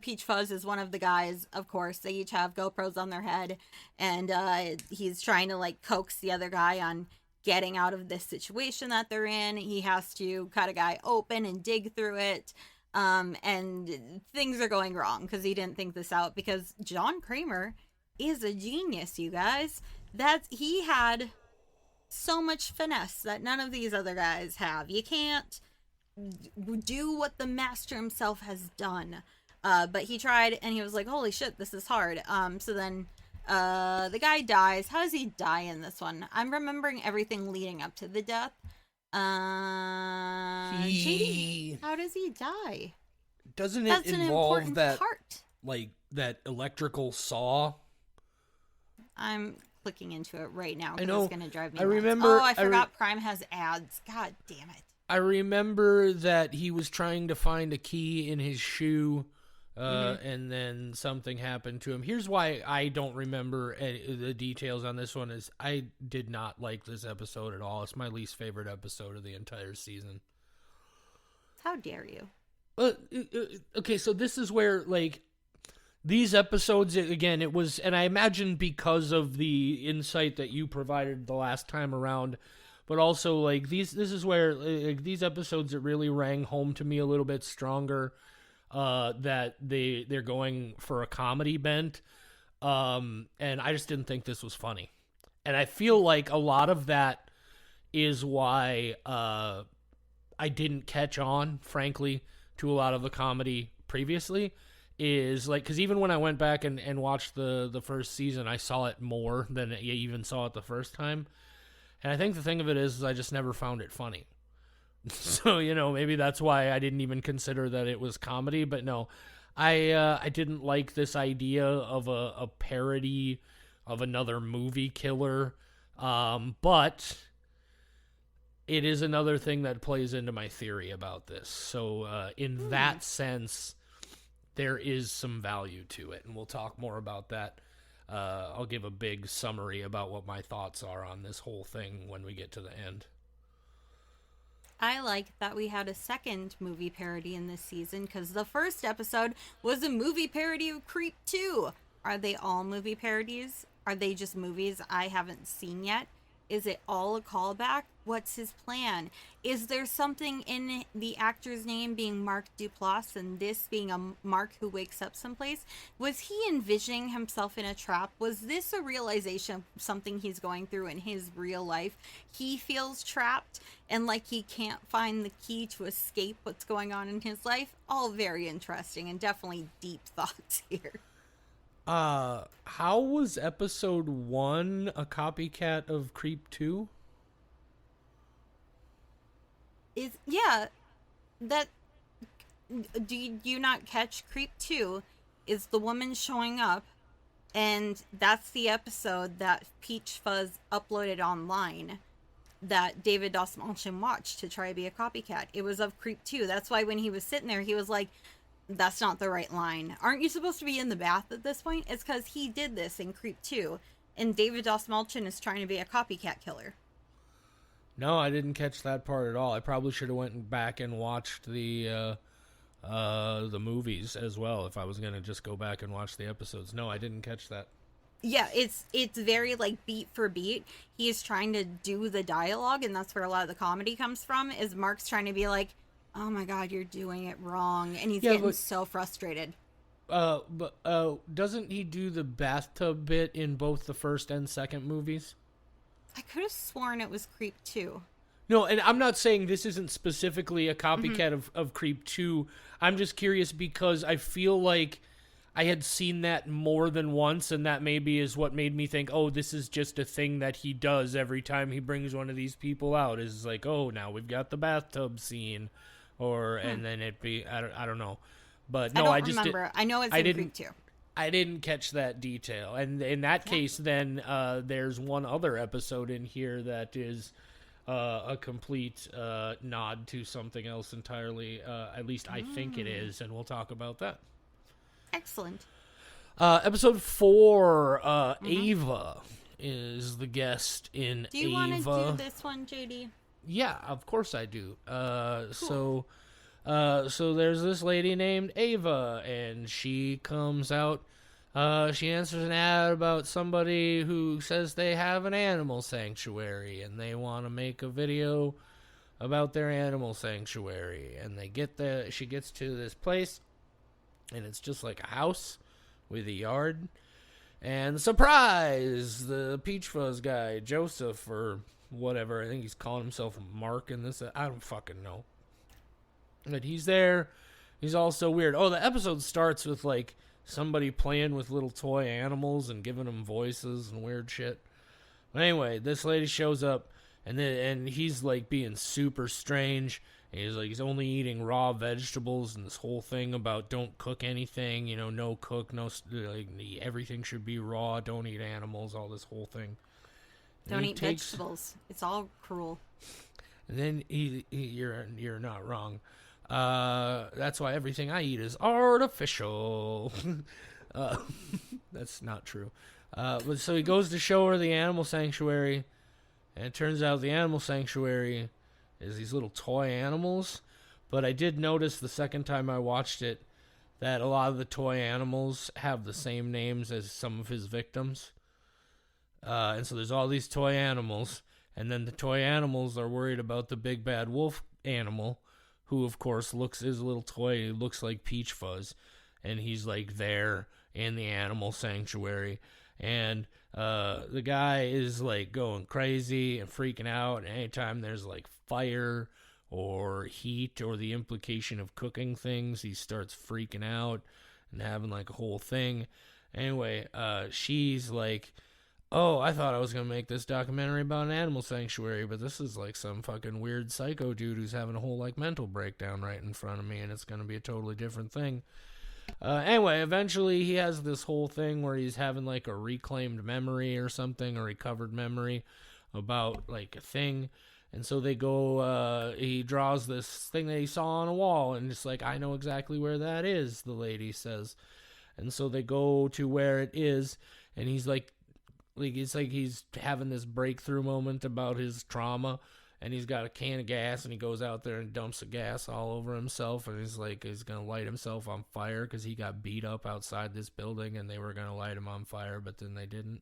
Peach Fuzz is one of the guys, of course. They each have GoPros on their head, and he's trying to like coax the other guy on getting out of this situation that they're in. He has to cut a guy open and dig through it. And things are going wrong because he didn't think this out, because John Kramer is a genius, you guys. He had so much finesse that none of these other guys have. You can't do what the master himself has done. But he tried, and he was like, holy shit, this is hard. So then the guy dies. How does he die in this one? I'm remembering everything leading up to the death. JD, how does he die? Doesn't it That's involve that part. like that electrical saw? I'm clicking into it right now I because know. it's going to drive me I nuts. remember. Oh, I forgot Prime has ads. God damn it. I remember that he was trying to find a key in his shoe, and then something happened to him. Here's why I don't remember the details on this one. Is I did not like this episode at all. It's my least favorite episode of the entire season. How dare you? Okay, so this is where, like, these episodes, again, it was, and I imagine because of the insight that you provided the last time around, but also, like, this is where, like, these episodes, it really rang home to me a little bit stronger, that they're going for a comedy bent, and I just didn't think this was funny. And I feel like a lot of that is why, I didn't catch on, frankly, to a lot of the comedy previously, is like, because even when I went back and watched the first season, I saw it more than I even saw it the first time. And I think the thing of it is I just never found it funny. So, maybe that's why I didn't even consider that it was comedy. But no, I didn't like this idea of a parody of another movie killer. But it is another thing that plays into my theory about this. So in that sense, there is some value to it. And we'll talk more about that. I'll give a big summary about what my thoughts are on this whole thing when we get to the end. I like that we had a second movie parody in this season, because the first episode was a movie parody of Creep 2. Are they all movie parodies? Are they just movies I haven't seen yet? Is it all a callback? What's his plan? Is there something in the actor's name being Mark Duplass and this being a Mark who wakes up someplace? Was he envisioning himself in a trap? Was this a realization of something he's going through in his real life? He feels trapped and like he can't find the key to escape what's going on in his life. All very interesting and definitely deep thoughts here. How was episode 1 a copycat of Creep 2? Do you not catch Creep 2 is the woman showing up, and that's the episode that Peach Fuzz uploaded online that David Dastmalchian watched to try to be a copycat. It was of Creep 2. That's why when he was sitting there, he was like, that's not the right line. Aren't you supposed to be in the bath at this point? It's because he did this in Creep 2, and David Dastmalchian is trying to be a copycat killer. No, I didn't catch that part at all. I probably should have went back and watched the the movies as well. If I was gonna just go back and watch the episodes, no, I didn't catch that. Yeah, it's very like beat for beat. He's trying to do the dialogue, and that's where a lot of the comedy comes from. Is Mark's trying to be like, "Oh my god, you're doing it wrong," and he's getting so frustrated. But doesn't he do the bathtub bit in both the first and second movies? I could have sworn it was Creep 2. No, and I'm not saying this isn't specifically a copycat of Creep 2. I'm just curious because I feel like I had seen that more than once, and that maybe is what made me think, oh, this is just a thing that he does every time he brings one of these people out. Is like, oh, now we've got the bathtub scene, and then it be, I don't know. But no, I just remember. I know it's in Creep 2. I didn't catch that detail. And in that case, then there's one other episode in here that is a complete nod to something else entirely. At least I think it is, and we'll talk about that. Excellent. Episode 4, Ava is the guest in Ava. Do you want to do this one, JD? Yeah, of course I do. Cool. So there's this lady named Ava, and she comes out. She answers an ad about somebody who says they have an animal sanctuary, and they want to make a video about their animal sanctuary. And she gets to this place, and it's just like a house with a yard. And surprise, the Peach Fuzz guy, Joseph, or whatever, I think he's calling himself Mark in this. I don't fucking know. But he's there. He's all so weird. Oh, the episode starts with, like, somebody playing with little toy animals and giving them voices and weird shit. But anyway, this lady shows up, and he's, like, being super strange. And he's, like, he's only eating raw vegetables, and this whole thing about don't cook anything, no cook, like, everything should be raw, don't eat animals, all this whole thing. Don't eat vegetables. It's all cruel. And then you're not wrong. That's why everything I eat is artificial. That's not true. But so he goes to show her the animal sanctuary, and it turns out the animal sanctuary is these little toy animals. But I did notice the second time I watched it that a lot of the toy animals have the same names as some of his victims. And so there's all these toy animals, and then the toy animals are worried about the big bad wolf animal, who, of course, is a little toy. He looks like Peach Fuzz, and he's, like, there in the animal sanctuary. And the guy is, like, going crazy and freaking out. And anytime there's, like, fire or heat or the implication of cooking things, he starts freaking out and having, like, a whole thing. Anyway, she's like, oh, I thought I was going to make this documentary about an animal sanctuary, but this is like some fucking weird psycho dude who's having a whole like mental breakdown right in front of me, and it's going to be a totally different thing. Anyway, eventually he has this whole thing where he's having like a reclaimed memory or something, a recovered memory about like a thing. And so they go, he draws this thing that he saw on a wall, and it's like, I know exactly where that is, the lady says. And so they go to where it is, and he's like, it's like he's having this breakthrough moment about his trauma, and he's got a can of gas, and he goes out there and dumps the gas all over himself, and he's like, he's going to light himself on fire because he got beat up outside this building, and they were going to light him on fire, but then they didn't.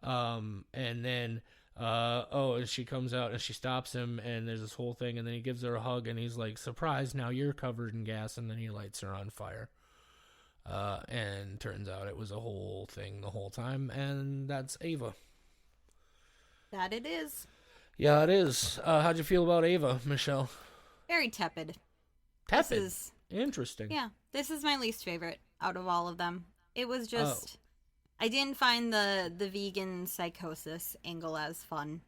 And then, and she comes out, and she stops him, and there's this whole thing, and then he gives her a hug, and he's like, surprise, now you're covered in gas, and then he lights her on fire. And turns out it was a whole thing the whole time, and that's Ava. That it is. Yeah, it is. How'd you feel about Ava, Michelle? Very tepid. Tepid? Interesting. Yeah, this is my least favorite out of all of them. It was just... I didn't find the vegan psychosis angle as fun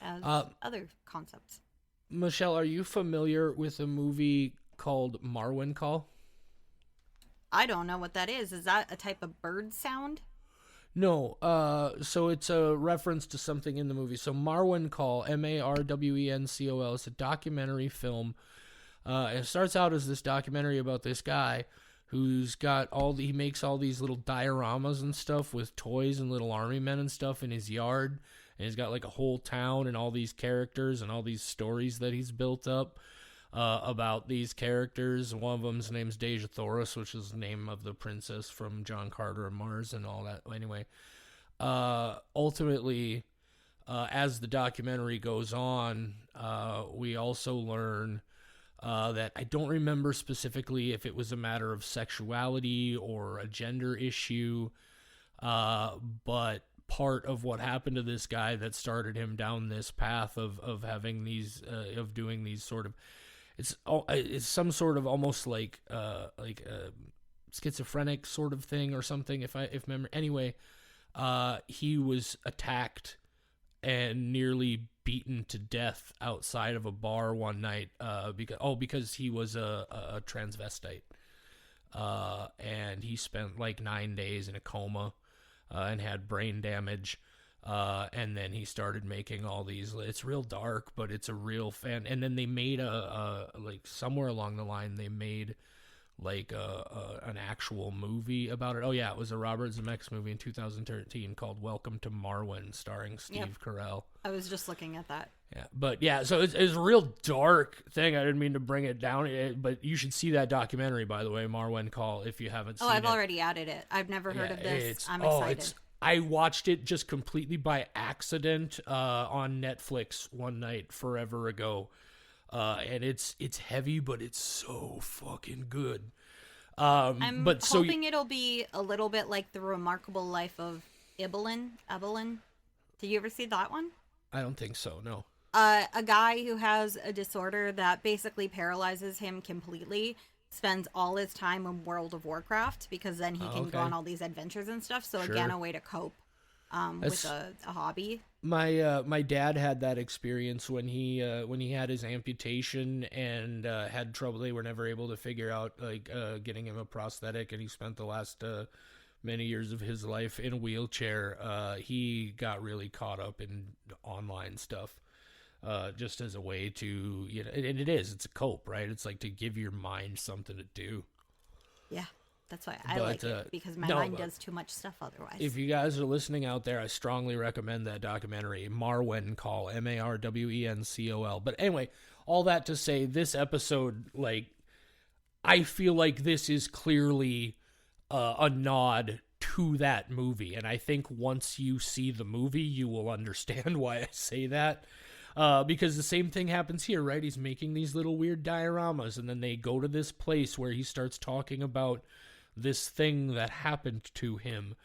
as other concepts. Michelle, are you familiar with a movie called Marwen Call? I don't know what that is. Is that a type of bird sound? No. So it's a reference to something in the movie. So Marwen Call, Marwencol, it's a documentary film. It starts out as this documentary about this guy who's got he makes all these little dioramas and stuff with toys and little army men and stuff in his yard. And he's got like a whole town and all these characters and all these stories that he's built up. about these characters. One of them's name's Deja Thoris, which is the name of the princess from John Carter of Mars and all that. Anyway, ultimately, as the documentary goes on, we also learn that I don't remember specifically if it was a matter of sexuality or a gender issue, but part of what happened to this guy that started him down this path of having these of doing these sort of it's some sort of almost like a schizophrenic sort of thing or something if memory anyway, he was attacked and nearly beaten to death outside of a bar one night because he was a transvestite, and he spent like 9 days in a coma and had brain damage, and then he started making all these. It's real dark, but it's a real fan. And then they made like somewhere along the line they made like an actual movie about it. Oh yeah, it was a Robert Zemeckis movie in 2013 called Welcome to Marwen, starring Steve Carell. I was just looking at that. Yeah, but yeah, so it's a real dark thing. I didn't mean to bring it down, but you should see that documentary, by the way, Marwen Call, if you haven't seen it. Oh, I've already added it. I've never heard of this. I'm excited. I watched it just completely by accident on Netflix one night forever ago. And it's heavy, but it's so fucking good. I'm hoping it'll be a little bit like The Remarkable Life of Evelyn. Did you ever see that one? I don't think so, no. A guy who has a disorder that basically paralyzes him completely spends all his time in World of Warcraft because then he can go on all these adventures and stuff. So again, a way to cope with a hobby. My dad had that experience when he had his amputation and had trouble. They were never able to figure out getting him a prosthetic, and he spent the last many years of his life in a wheelchair. He got really caught up in online stuff, just as a way to, and it's a cope, right? It's like to give your mind something to do. Yeah. That's why I like it, because my mind does too much stuff otherwise. If you guys are listening out there, I strongly recommend that documentary, Marwen Call, Marwencol. But anyway, all that to say, this episode, I feel like this is clearly a nod to that movie. And I think once you see the movie, you will understand why I say that. Because the same thing happens here, right? He's making these little weird dioramas, and then they go to this place where he starts talking about this thing that happened to him,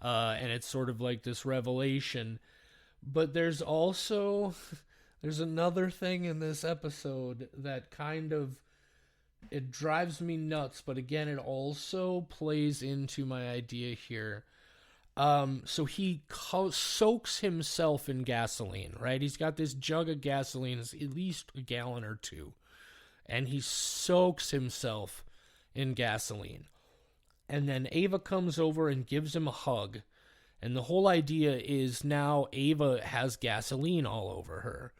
and it's sort of like this revelation. But there's another thing in this episode that kind of, it drives me nuts, but again, it also plays into my idea here. So he soaks himself in gasoline, right? He's got this jug of gasoline, it's at least a gallon or two, and he soaks himself in gasoline. And then Ava comes over and gives him a hug. And the whole idea is now Ava has gasoline all over her.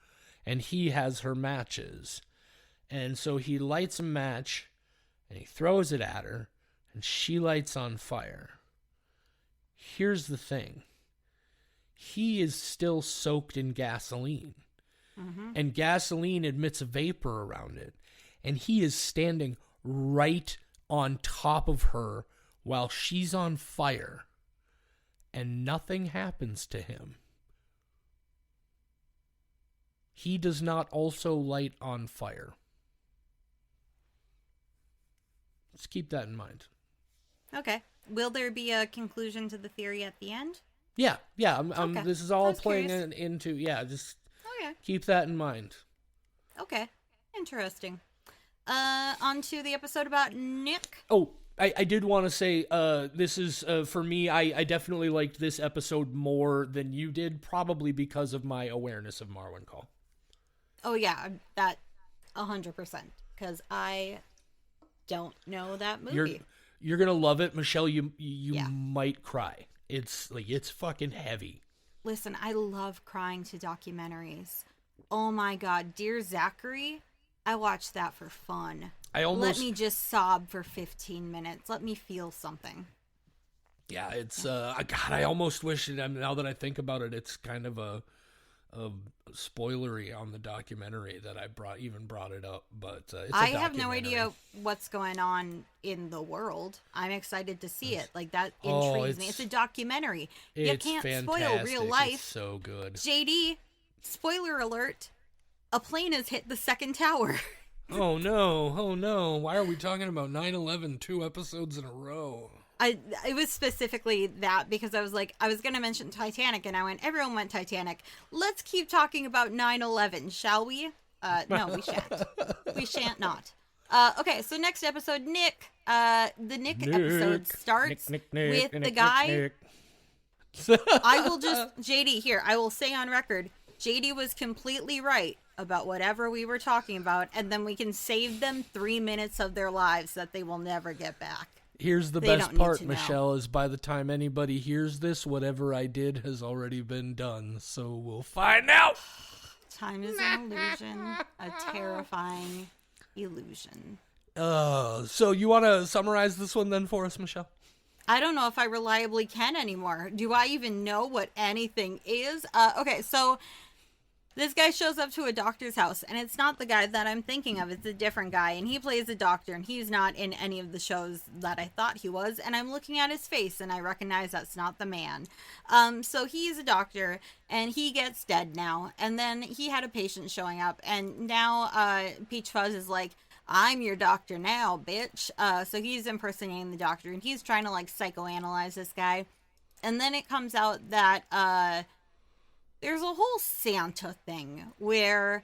And he has her matches. And so he lights a match and he throws it at her. And she lights on fire. Here's the thing. He is still soaked in gasoline. Mm-hmm. And gasoline emits a vapor around it. And he is standing right on top of her while she's on fire, and nothing happens to him. He does not also light on fire. Let's keep that in mind. Okay. Will there be a conclusion to the theory at the end? Yeah. Okay. This is all playing into, just keep that in mind. Okay. Interesting. On to the episode about Nick. Oh, I did want to say, this is, for me, I definitely liked this episode more than you did, probably because of my awareness of Marwen Call. Oh, yeah, that 100%, because I don't know that movie. You're going to love it, Michelle. You might cry. It's fucking heavy. Listen, I love crying to documentaries. Oh, my God. Dear Zachary, I watched that for fun. Let me just sob for 15 minutes. Let me feel something. Yeah, it's God, I almost wish it. Now that I think about it, it's kind of spoilery on the documentary that I brought it up, but it's I a have no documentary. idea what's going on in the world. I'm excited to see it. Like, that Oh, intrigues me. It's a documentary. You It's can't fantastic. spoil real life. It's so good. JD, spoiler alert, a plane has hit the second tower. Oh no. Why are we talking about 9/11 2 episodes in a row? It was specifically that because I was like, I was going to mention Titanic, and I went, everyone went Titanic. Let's keep talking about 9/11, shall we? No, we shan't. We shan't not. Okay, so next episode, Nick. The Nick episode starts with the guy. I will just, JD, here, I will say on record, JD was completely right about whatever we were talking about, and then we can save them 3 minutes of their lives that they will never get back. Here's the They best don't need part, to know. Michelle, is by the time anybody hears this, whatever I did has already been done. So we'll find out. Time is an illusion, a terrifying illusion. So you want to summarize this one then for us, Michelle? I don't know if I reliably can anymore. Do I even know what anything is? Okay, so this guy shows up to a doctor's house, and it's not the guy that I'm thinking of. It's a different guy, and he plays a doctor, and he's not in any of the shows that I thought he was, and I'm looking at his face, and I recognize that's not the man. So he's a doctor, and he gets dead now, and then he had a patient showing up, and now Peach Fuzz is like, I'm your doctor now, bitch. So he's impersonating the doctor, and he's trying to, like, psychoanalyze this guy. And then it comes out that there's a whole Santa thing where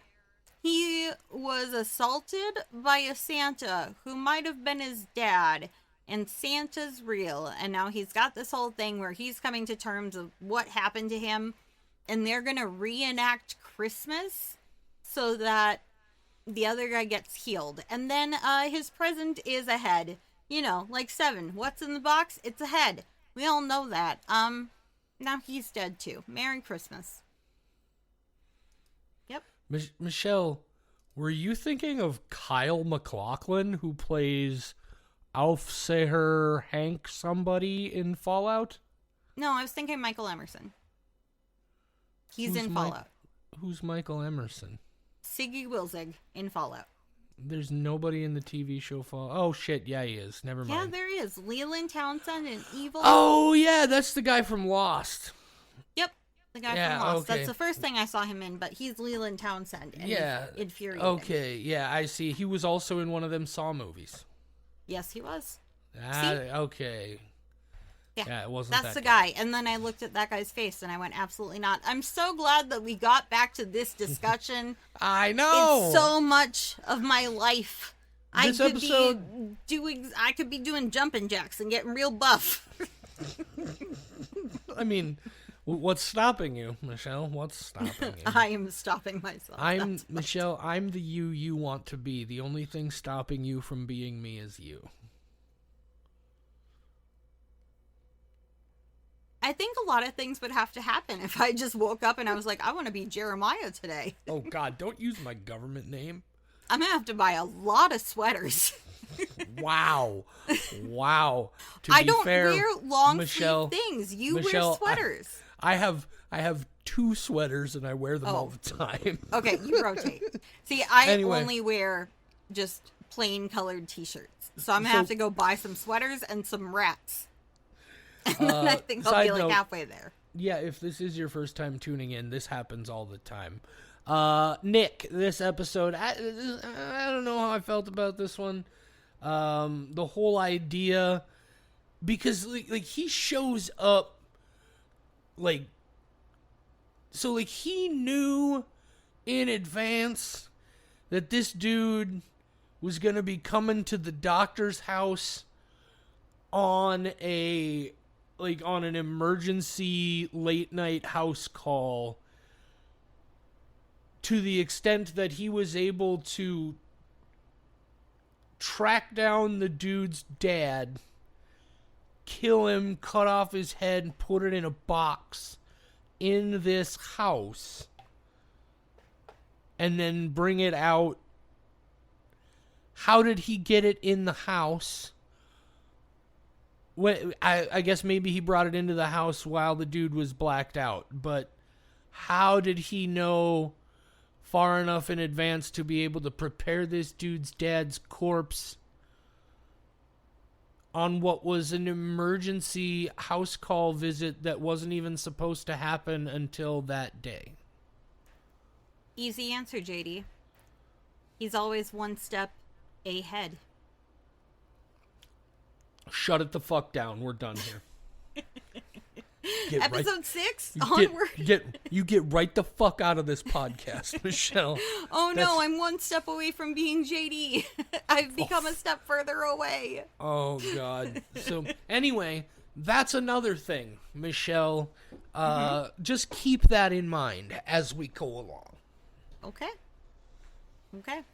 he was assaulted by a Santa who might have been his dad, and Santa's real. And now he's got this whole thing where he's coming to terms of what happened to him, and they're going to reenact Christmas so that the other guy gets healed. And then his present is a head. You know, like Seven. What's in the box? It's a head. We all know that. Now he's dead too. Merry Christmas. Yep. Michelle, were you thinking of Kyle MacLachlan, who plays Aufseher Hank somebody in Fallout? No, I was thinking Michael Emerson. He's in Fallout. Who's Michael Emerson? Siggy Wilzig in Fallout. There's nobody in the TV show Fallout. Oh, shit. Yeah, he is. Never mind. Yeah, there is. Leland Townsend and Evil. Oh, yeah. That's the guy from Lost. Yep. The guy from Lost. That's the first thing I saw him in, but he's Leland Townsend. And yeah. Infuriating. Okay. Yeah, I see. He was also in one of them Saw movies. Yes, he was. Okay. Yeah, it wasn't That's the guy. And then I looked at that guy's face and I went, absolutely not. I'm so glad that we got back to this discussion. I know. It's so much of my life. I could be doing jumping jacks and getting real buff. I mean, what's stopping you, Michelle? What's stopping you? I am stopping myself. Michelle, I'm the you want to be. The only thing stopping you from being me is you. I think a lot of things would have to happen if I just woke up and I was like, I want to be Jeremiah today. Oh, God, don't use my government name. I'm going to have to buy a lot of sweaters. Wow. I don't wear long Michelle, sleeve things. You wear sweaters. I have 2 sweaters and I wear them all the time. Okay, you rotate. See, I only wear just plain colored t-shirts. So I'm going to have to go buy some sweaters and some rats. And then I think I'll be like halfway there. Yeah, if this is your first time tuning in, this happens all the time. Nick, this episode, I don't know how I felt about this one. The whole idea, because like he shows up, so he knew in advance that this dude was gonna be coming to the doctor's house on an emergency late night house call, to the extent that he was able to track down the dude's dad, kill him, cut off his head, and put it in a box in this house, and then bring it out. How did he get it in the house? I guess maybe he brought it into the house while the dude was blacked out, but how did he know far enough in advance to be able to prepare this dude's dad's corpse on what was an emergency house call visit that wasn't even supposed to happen until that day? Easy answer, JD. He's always one step ahead. Shut it the fuck down. We're done here. Episode 6? Onward. You get right the fuck out of this podcast, Michelle. Oh no, I'm one step away from being JD. I've become a step further away. Oh god. So anyway, that's another thing, Michelle. Just keep that in mind as we go along. Okay.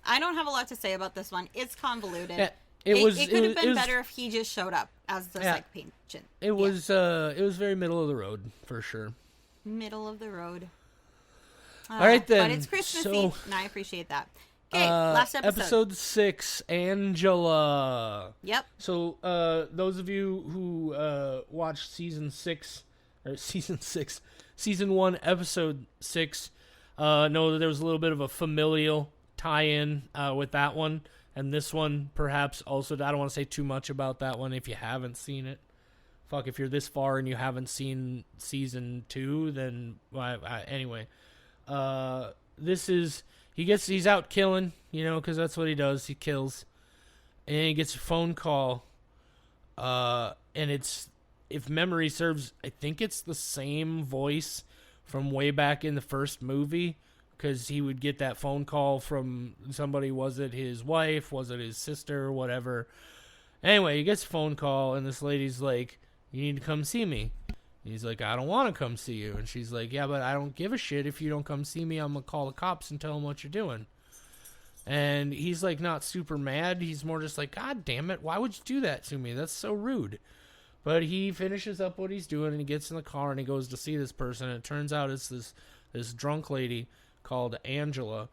I don't have a lot to say about this one. It's convoluted. Yeah, it could have been better if he just showed up as the psych patient. It was very middle of the road for sure. Middle of the road. All right then. But it's Christmassy, and I appreciate that. Okay, last episode. Episode 6, Angela. Yep. So those of you who watched season 1, episode 6, know that there was a little bit of a familial tie-in with that one. And this one, perhaps, also, I don't want to say too much about that one if you haven't seen it. Fuck, if you're this far and you haven't seen season 2, then, anyway. He's out killing, because that's what he does. He kills. And he gets a phone call. And it's, if memory serves, I think it's the same voice from way back in the first movie. Because he would get that phone call from somebody. Was it his wife? Was it his sister? Whatever. Anyway, he gets a phone call, and this lady's like, you need to come see me. And he's like, I don't want to come see you. And she's like, yeah, but I don't give a shit. If you don't come see me, I'm going to call the cops and tell them what you're doing. And he's like not super mad. He's more just like, God damn it. Why would you do that to me? That's so rude. But he finishes up what he's doing, and he gets in the car, and he goes to see this person. And it turns out it's this drunk lady called Angela,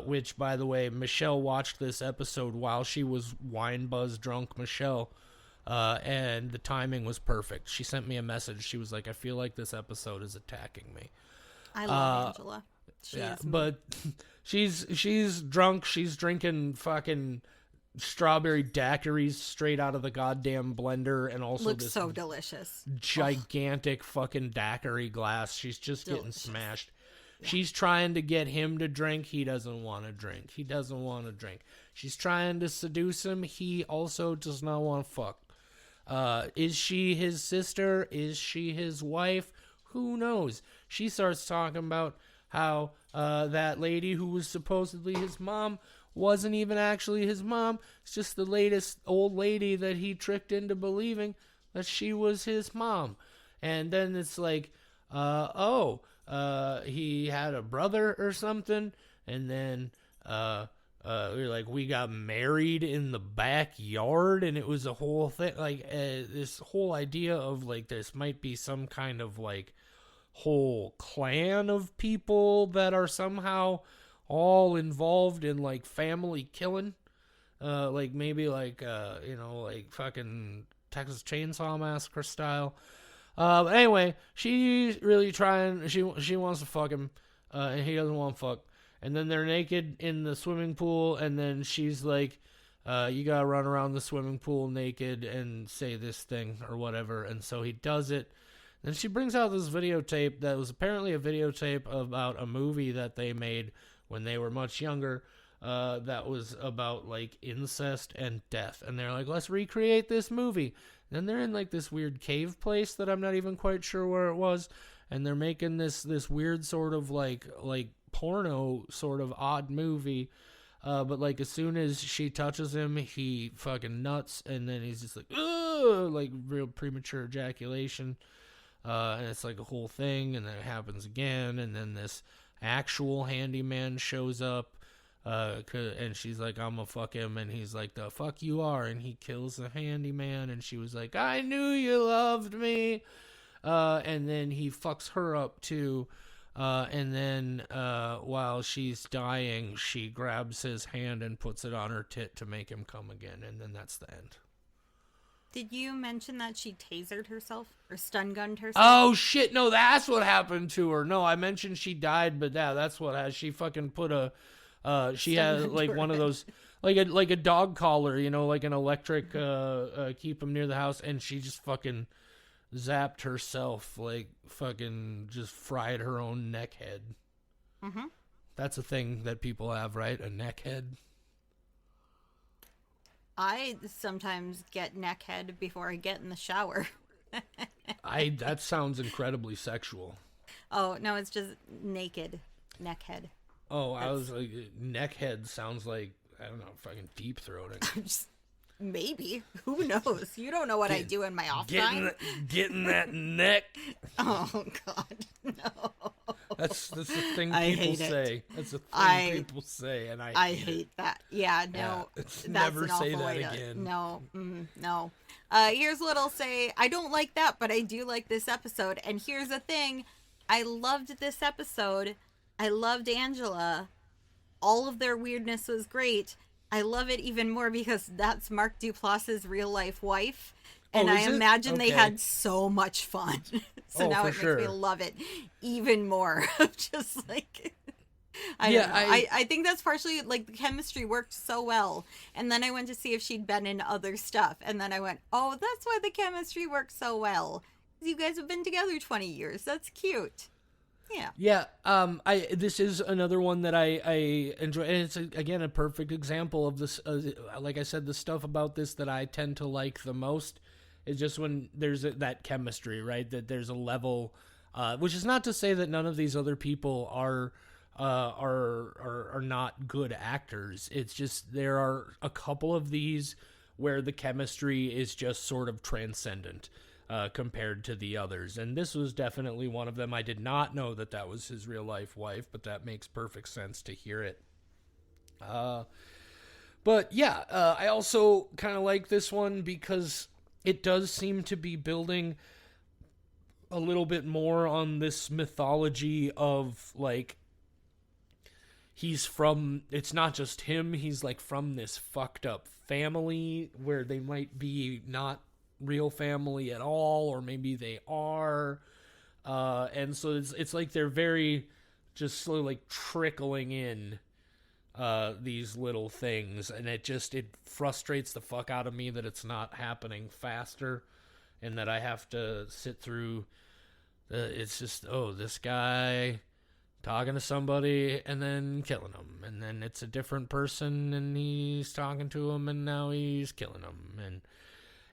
which, by the way, Michelle watched this episode while she was wine buzz drunk Michelle, and the timing was perfect. She sent me a message. She was like, I feel like this episode is attacking me. I love Angela. But she's drunk. She's drinking fucking strawberry daiquiris straight out of the goddamn blender, and also looks this so delicious. Gigantic fucking daiquiri glass. She's just getting smashed. Yeah. She's trying to get him to drink. He doesn't want to drink. She's trying to seduce him. He also does not want to fuck. Is she his sister? Is she his wife? Who knows? She starts talking about how that lady who was supposedly his mom wasn't even actually his mom. It's just the latest old lady that he tricked into believing that she was his mom. And then it's like, he had a brother or something, and then we got married in the backyard, and it was a whole thing, this whole idea of like this might be some kind of like whole clan of people that are somehow all involved in like family killing, maybe like fucking Texas Chainsaw Massacre style. Anyway, she's really trying. She wants to fuck him, and he doesn't want to fuck. And then they're naked in the swimming pool, and then she's like, you gotta run around the swimming pool naked and say this thing or whatever. And so he does it. Then she brings out this videotape that was apparently a videotape about a movie that they made when they were much younger, that was about like incest and death. And they're like, let's recreate this movie. Then they're in like this weird cave place that I'm not even quite sure where it was, and they're making this weird sort of like porno sort of odd movie, but like as soon as she touches him, he fucking nuts, and then he's just like, ugh, like real premature ejaculation, and it's like a whole thing, and then it happens again, and then this actual handyman shows up. And she's like, I'm gonna fuck him, and he's like, the fuck you are, and he kills the handyman, and she was like, I knew you loved me, and then he fucks her up too, and then while she's dying, she grabs his hand and puts it on her tit to make him come again, and then that's the end. Did you mention that she tasered herself or stun gunned herself? Oh shit! No, that's what happened to her. No, I mentioned she died, but yeah, that's what has. She fucking put a. She Stun had gun like to her one of head. those, like a dog collar, like an electric keep them near the house, and she just fucking zapped herself, like fucking just fried her own neck head. Mm-hmm. That's a thing that people have, right? A neck head. I sometimes get neck head before I get in the shower. That sounds incredibly sexual. Oh, no, it's just naked neck head. Oh, I was like, neck head sounds like, I don't know, fucking deep throating. Just, maybe. Who knows? You don't know what I do in my off time. Getting that neck. Oh, God. No. That's the thing I people hate it. say. That's the thing people say, and I hate that. Yeah, no. Yeah, That's never an say awful that way to, again. No, no. Here's what I'll say. I don't like that, but I do like this episode. And here's the thing. I loved this episode. I loved Angela. All of their weirdness was great. I love it even more because that's Mark Duplass's real life wife. And I imagine they had so much fun. So now it makes me love it even more. Just like, I don't know. I think that's partially like the chemistry worked so well. And then I went to see if she'd been in other stuff. And then I went, oh, that's why the chemistry worked so well. You guys have been together 20 years. That's cute. Yeah. Yeah. This is another one that I enjoy, and it's again a perfect example of this. Like I said, the stuff about this that I tend to like the most is just when there's that chemistry, right? That there's a level, which is not to say that none of these other people are not good actors. It's just there are a couple of these where the chemistry is just sort of transcendent. Compared to the others, and this was definitely one of them. I did not know that was his real life wife, but that makes perfect sense to hear it. But yeah, I also kind of like this one because it does seem to be building a little bit more on this mythology of like it's not just him, he's like from this fucked up family where they might be not real family at all, or maybe they are, and so it's like they're very just slowly like trickling in these little things, and it frustrates the fuck out of me that it's not happening faster, and that I have to sit through it's just, oh, this guy talking to somebody and then killing him, and then it's a different person and he's talking to him and now he's killing him, and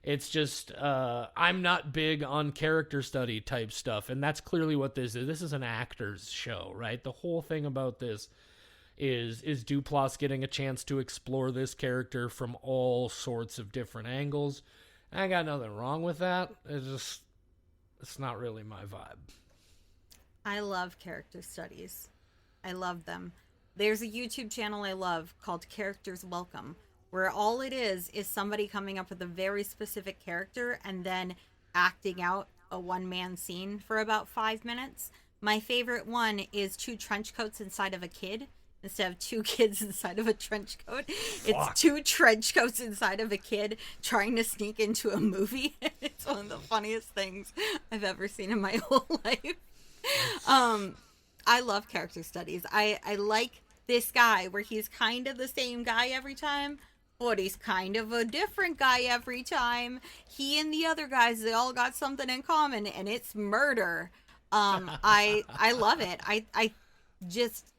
it's just, I'm not big on character study type stuff, and that's clearly what this is. This is an actor's show, right? The whole thing about this is Duplass getting a chance to explore this character from all sorts of different angles. And I got nothing wrong with that. It's not really my vibe. I love character studies. I love them. There's a YouTube channel I love called Characters Welcome, where all it is somebody coming up with a very specific character and then acting out a one-man scene for about 5 minutes. My favorite one is 2 trench coats inside of a kid instead of 2 kids inside of a trench coat. It's 2 trench coats inside of a kid trying to sneak into a movie. It's one of the funniest things I've ever seen in my whole life. I love character studies. I like this guy where he's kind of the same guy every time, but he's kind of a different guy every time. He and the other guys, they all got something in common, and it's murder. I love it. I just,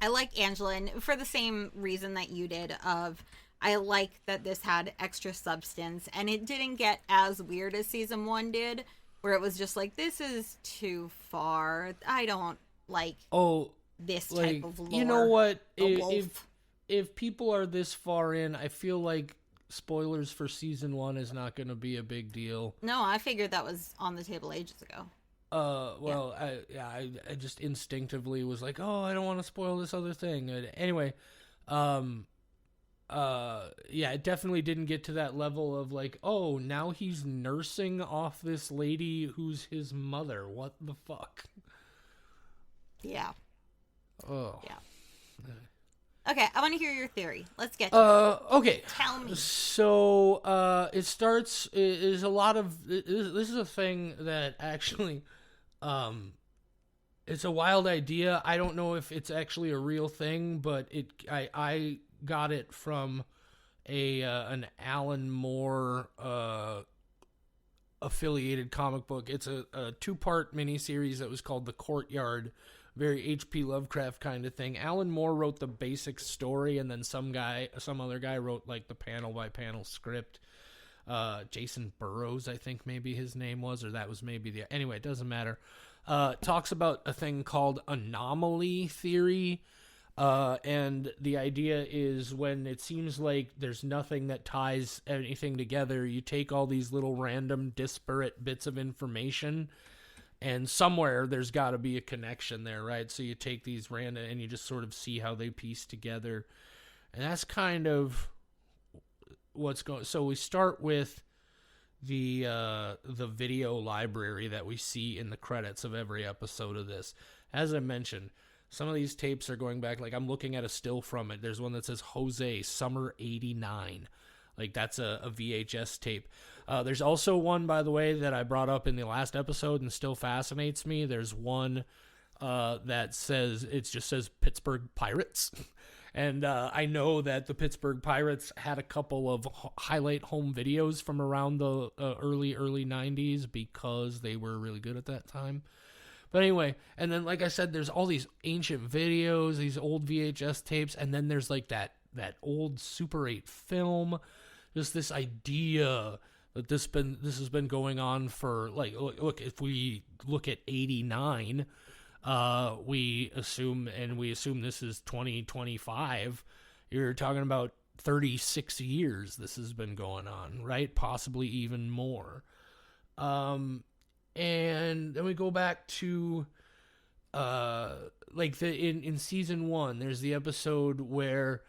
I like Angela, and for the same reason that you did, I like that this had extra substance, and it didn't get as weird as season 1 did, where it was just like, this is too far. I don't like this type of lore. You know what? If people are this far in, I feel like spoilers for season 1 is not going to be a big deal. No, I figured that was on the table ages ago. I just instinctively was like, oh, I don't want to spoil this other thing. Anyway, it definitely didn't get to that level of like, oh, now he's nursing off this lady who's his mother. What the fuck? Yeah. Oh. Yeah. Okay, I want to hear your theory. Let's get to it. Okay. Tell me. So, it starts, is a lot of, this is a thing that actually, it's a wild idea. I don't know if it's actually a real thing, but I got it from an Alan Moore, affiliated comic book. It's a 2-part miniseries that was called The Courtyard. Very H.P. Lovecraft kind of thing. Alan Moore wrote the basic story, and then some other guy wrote like the panel by panel script. Jason Burroughs, I think maybe his name was, or that was maybe the. Anyway, it doesn't matter. Talks about a thing called anomaly theory. And the idea is when it seems like there's nothing that ties anything together, you take all these little random disparate bits of information, and somewhere there's got to be a connection there, right? So you take these random and you just sort of see how they piece together. And that's kind of what's going. So we start with the video library that we see in the credits of every episode of this. As I mentioned, some of these tapes are going back, like I'm looking at a still from it. There's one that says Jose, Summer 89. Like that's a VHS tape. There's also one, by the way, that I brought up in the last episode and still fascinates me. There's one that says, it just says Pittsburgh Pirates. And I know that the Pittsburgh Pirates had a couple of highlight home videos from around the early 90s because they were really good at that time. But anyway, and then like I said, there's all these ancient videos, these old VHS tapes, and then there's like that old Super 8 film. Just this idea that this has been going on for, like, look, if we look at 89, we assume this is 2025. You're talking about 36 years this has been going on, right? Possibly even more. And then we go back to like in season 1, there's the episode where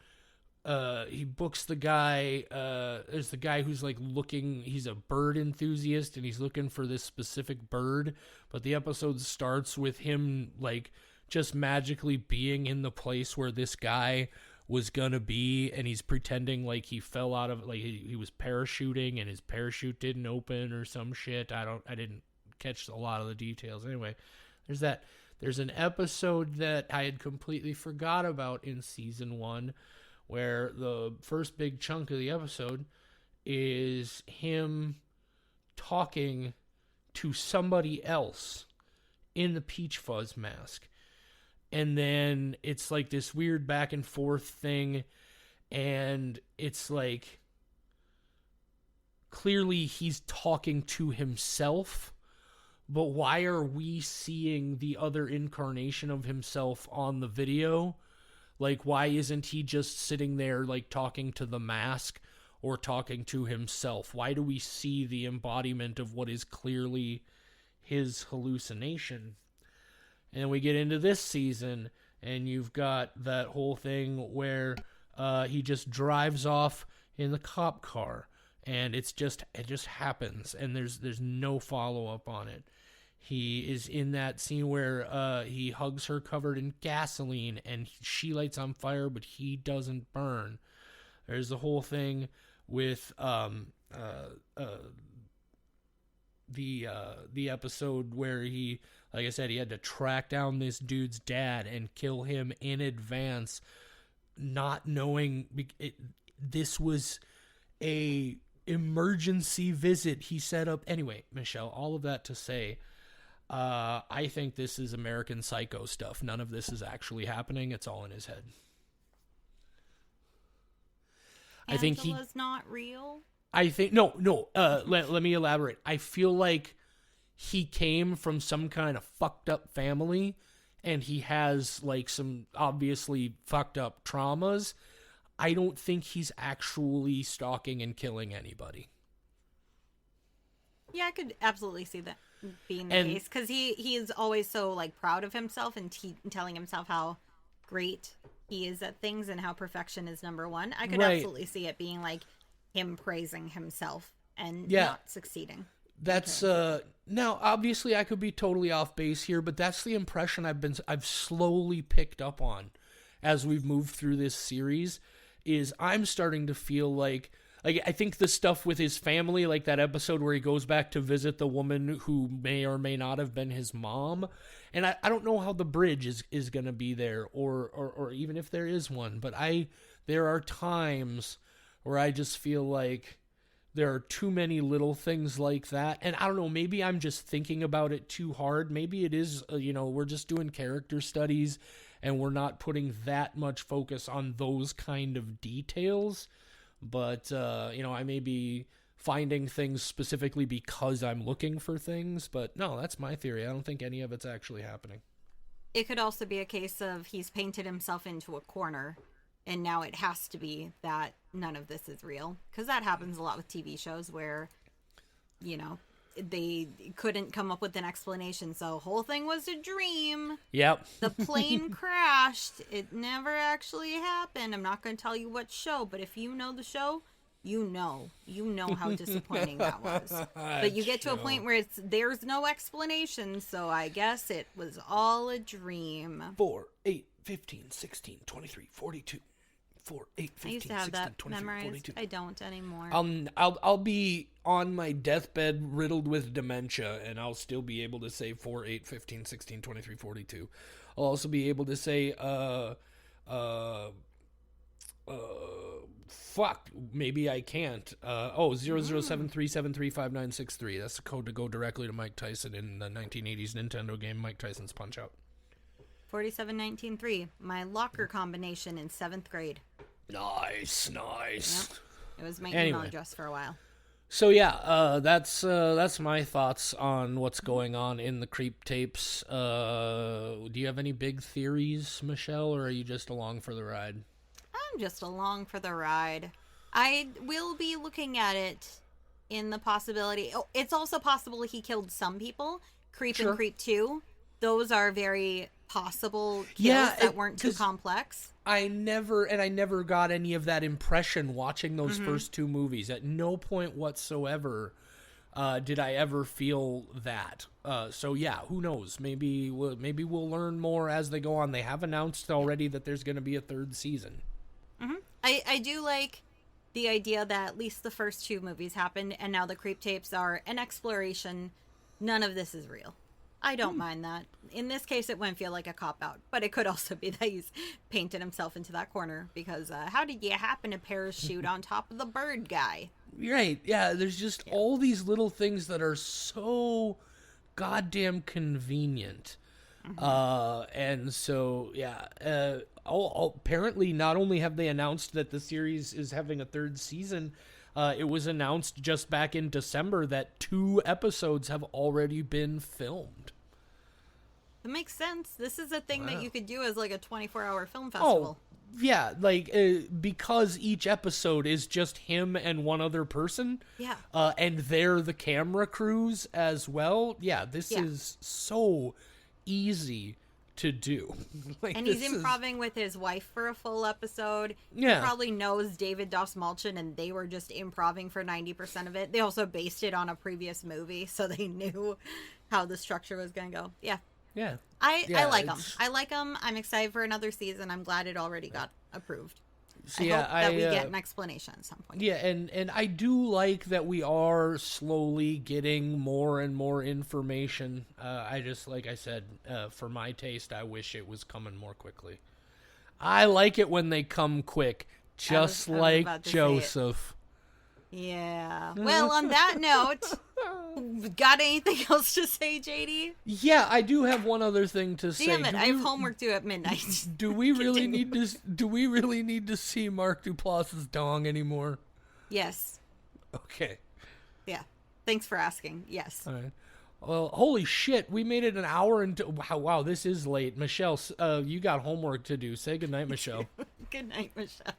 he books the guy. There's the guy who's like looking. He's a bird enthusiast, and he's looking for this specific bird. But the episode starts with him like just magically being in the place where this guy was gonna be, and he's pretending like he fell out of, like he was parachuting and his parachute didn't open or some shit. I didn't catch a lot of the details. Anyway, there's that. There's an episode that I had completely forgot about in season 1, where the first big chunk of the episode is him talking to somebody else in the Peach Fuzz mask. And then it's like this weird back and forth thing, and it's like clearly he's talking to himself, but why are we seeing the other incarnation of himself on the video? Like, why isn't he just sitting there, like, talking to the mask or talking to himself? Why do we see the embodiment of what is clearly his hallucination? And we get into this season, and you've got that whole thing where he just drives off in the cop car, and it just happens, and there's no follow-up on it. He is in that scene where he hugs her covered in gasoline, and she lights on fire, but he doesn't burn. There's the whole thing with the episode where he, like I said, he had to track down this dude's dad and kill him in advance, not knowing this was a emergency visit he set up. Anyway, Michelle, all of that to say, I think this is American Psycho stuff. None of this is actually happening. It's all in his head. I think Angela's not real. I think no. Let me elaborate. I feel like he came from some kind of fucked up family, and he has like some obviously fucked up traumas. I don't think he's actually stalking and killing anybody. Yeah, I could absolutely see that being the case, because he is always so like proud of himself and telling himself how great he is at things and how perfection is number one. I could absolutely see it being like him praising himself and not succeeding. That's now obviously I could be totally off base here, but that's the impression I've slowly picked up on. as we've moved through this series is I'm starting to feel like I think the stuff with his family, like that episode where he goes back to visit the woman who may or may not have been his mom. And I don't know how the bridge is going to be there or even if there is one. But there are times where I just feel like there are too many little things like that. And I don't know, maybe I'm just thinking about it too hard. Maybe it is, we're just doing character studies and we're not putting that much focus on those kind of details. But, I may be finding things specifically because I'm looking for things. But no, that's my theory. I don't think any of it's actually happening. It could also be a case of he's painted himself into a corner, and now it has to be that none of this is real. Because that happens a lot with TV shows where, they couldn't come up with an explanation. So whole thing was a dream. Yep. The plane crashed. It never actually happened. I'm not going to tell you what show, but if you know the show, you know how disappointing that was. But you get to a point where there's no explanation. So I guess it was all a dream. 4, 8, 15, 16, 23, 42. 4, 8, 15, I used to have 16, that 23, memorized. 42. I don't anymore. I'll be on my deathbed riddled with dementia, and I'll still be able to say 4, 8, 15, 16, 23, 42. I'll also be able to say, fuck, maybe I can't. 0073735963. That's the code to go directly to Mike Tyson in the 1980s Nintendo game Mike Tyson's Punch-Out! 47193, my locker combination in 7th grade. Nice. Yep. It was my email address for a while. So yeah, that's my thoughts on what's going on in the creep tapes. Do you have any big theories, Michelle, or are you just along for the ride? I'm just along for the ride. I will be looking at it in the possibility. Oh, it's also possible he killed some people. Creep and Creep 2. Those are very possible kills that weren't too complex. I never got any of that impression watching those first two movies. At no point whatsoever did I ever feel that. So yeah, who knows? Maybe we'll learn more as they go on. They have announced already that there's going to be a third season. Mm-hmm. I do like the idea that at least the first two movies happened, and now the creep tapes are an exploration. None of this is real. I don't mind that. In this case, it wouldn't feel like a cop-out, but it could also be that he's painted himself into that corner, because how did you happen to parachute on top of the bird guy? Right, yeah, there's just all these little things that are so goddamn convenient. And so, yeah, apparently not only have they announced that the series is having a third season, it was announced just back in December that 2 episodes have already been filmed. It makes sense. This is a thing that you could do as like a 24-hour film festival. Oh, yeah, like because each episode is just him and one other person. Yeah. And they're the camera crews as well. Yeah, this is so easy to do. Like, and he's improvising with his wife for a full episode. Yeah. He probably knows David Dastmalchian, and they were just improvising for 90% of it. They also based it on a previous movie, so they knew how the structure was going to go. Yeah. Yeah. I like them. I like them. I'm excited for another season. I'm glad it already got approved. So I hope that we get an explanation at some point. Yeah, and I do like that we are slowly getting more and more information. I just, like I said, for my taste, I wish it was coming more quickly. I like it when they come quick, just like Joseph. Yeah. Well, on that note, got anything else to say, JD? Yeah, I do have one other thing to say. Damn it, I have homework due at midnight. Do we really need to see Mark Duplass's dong anymore? Yes. Okay. Yeah. Thanks for asking. Yes. All right. Well, holy shit, we made it an hour into... Wow, this is late. Michelle, you got homework to do. Say goodnight, Michelle. Good night, Michelle.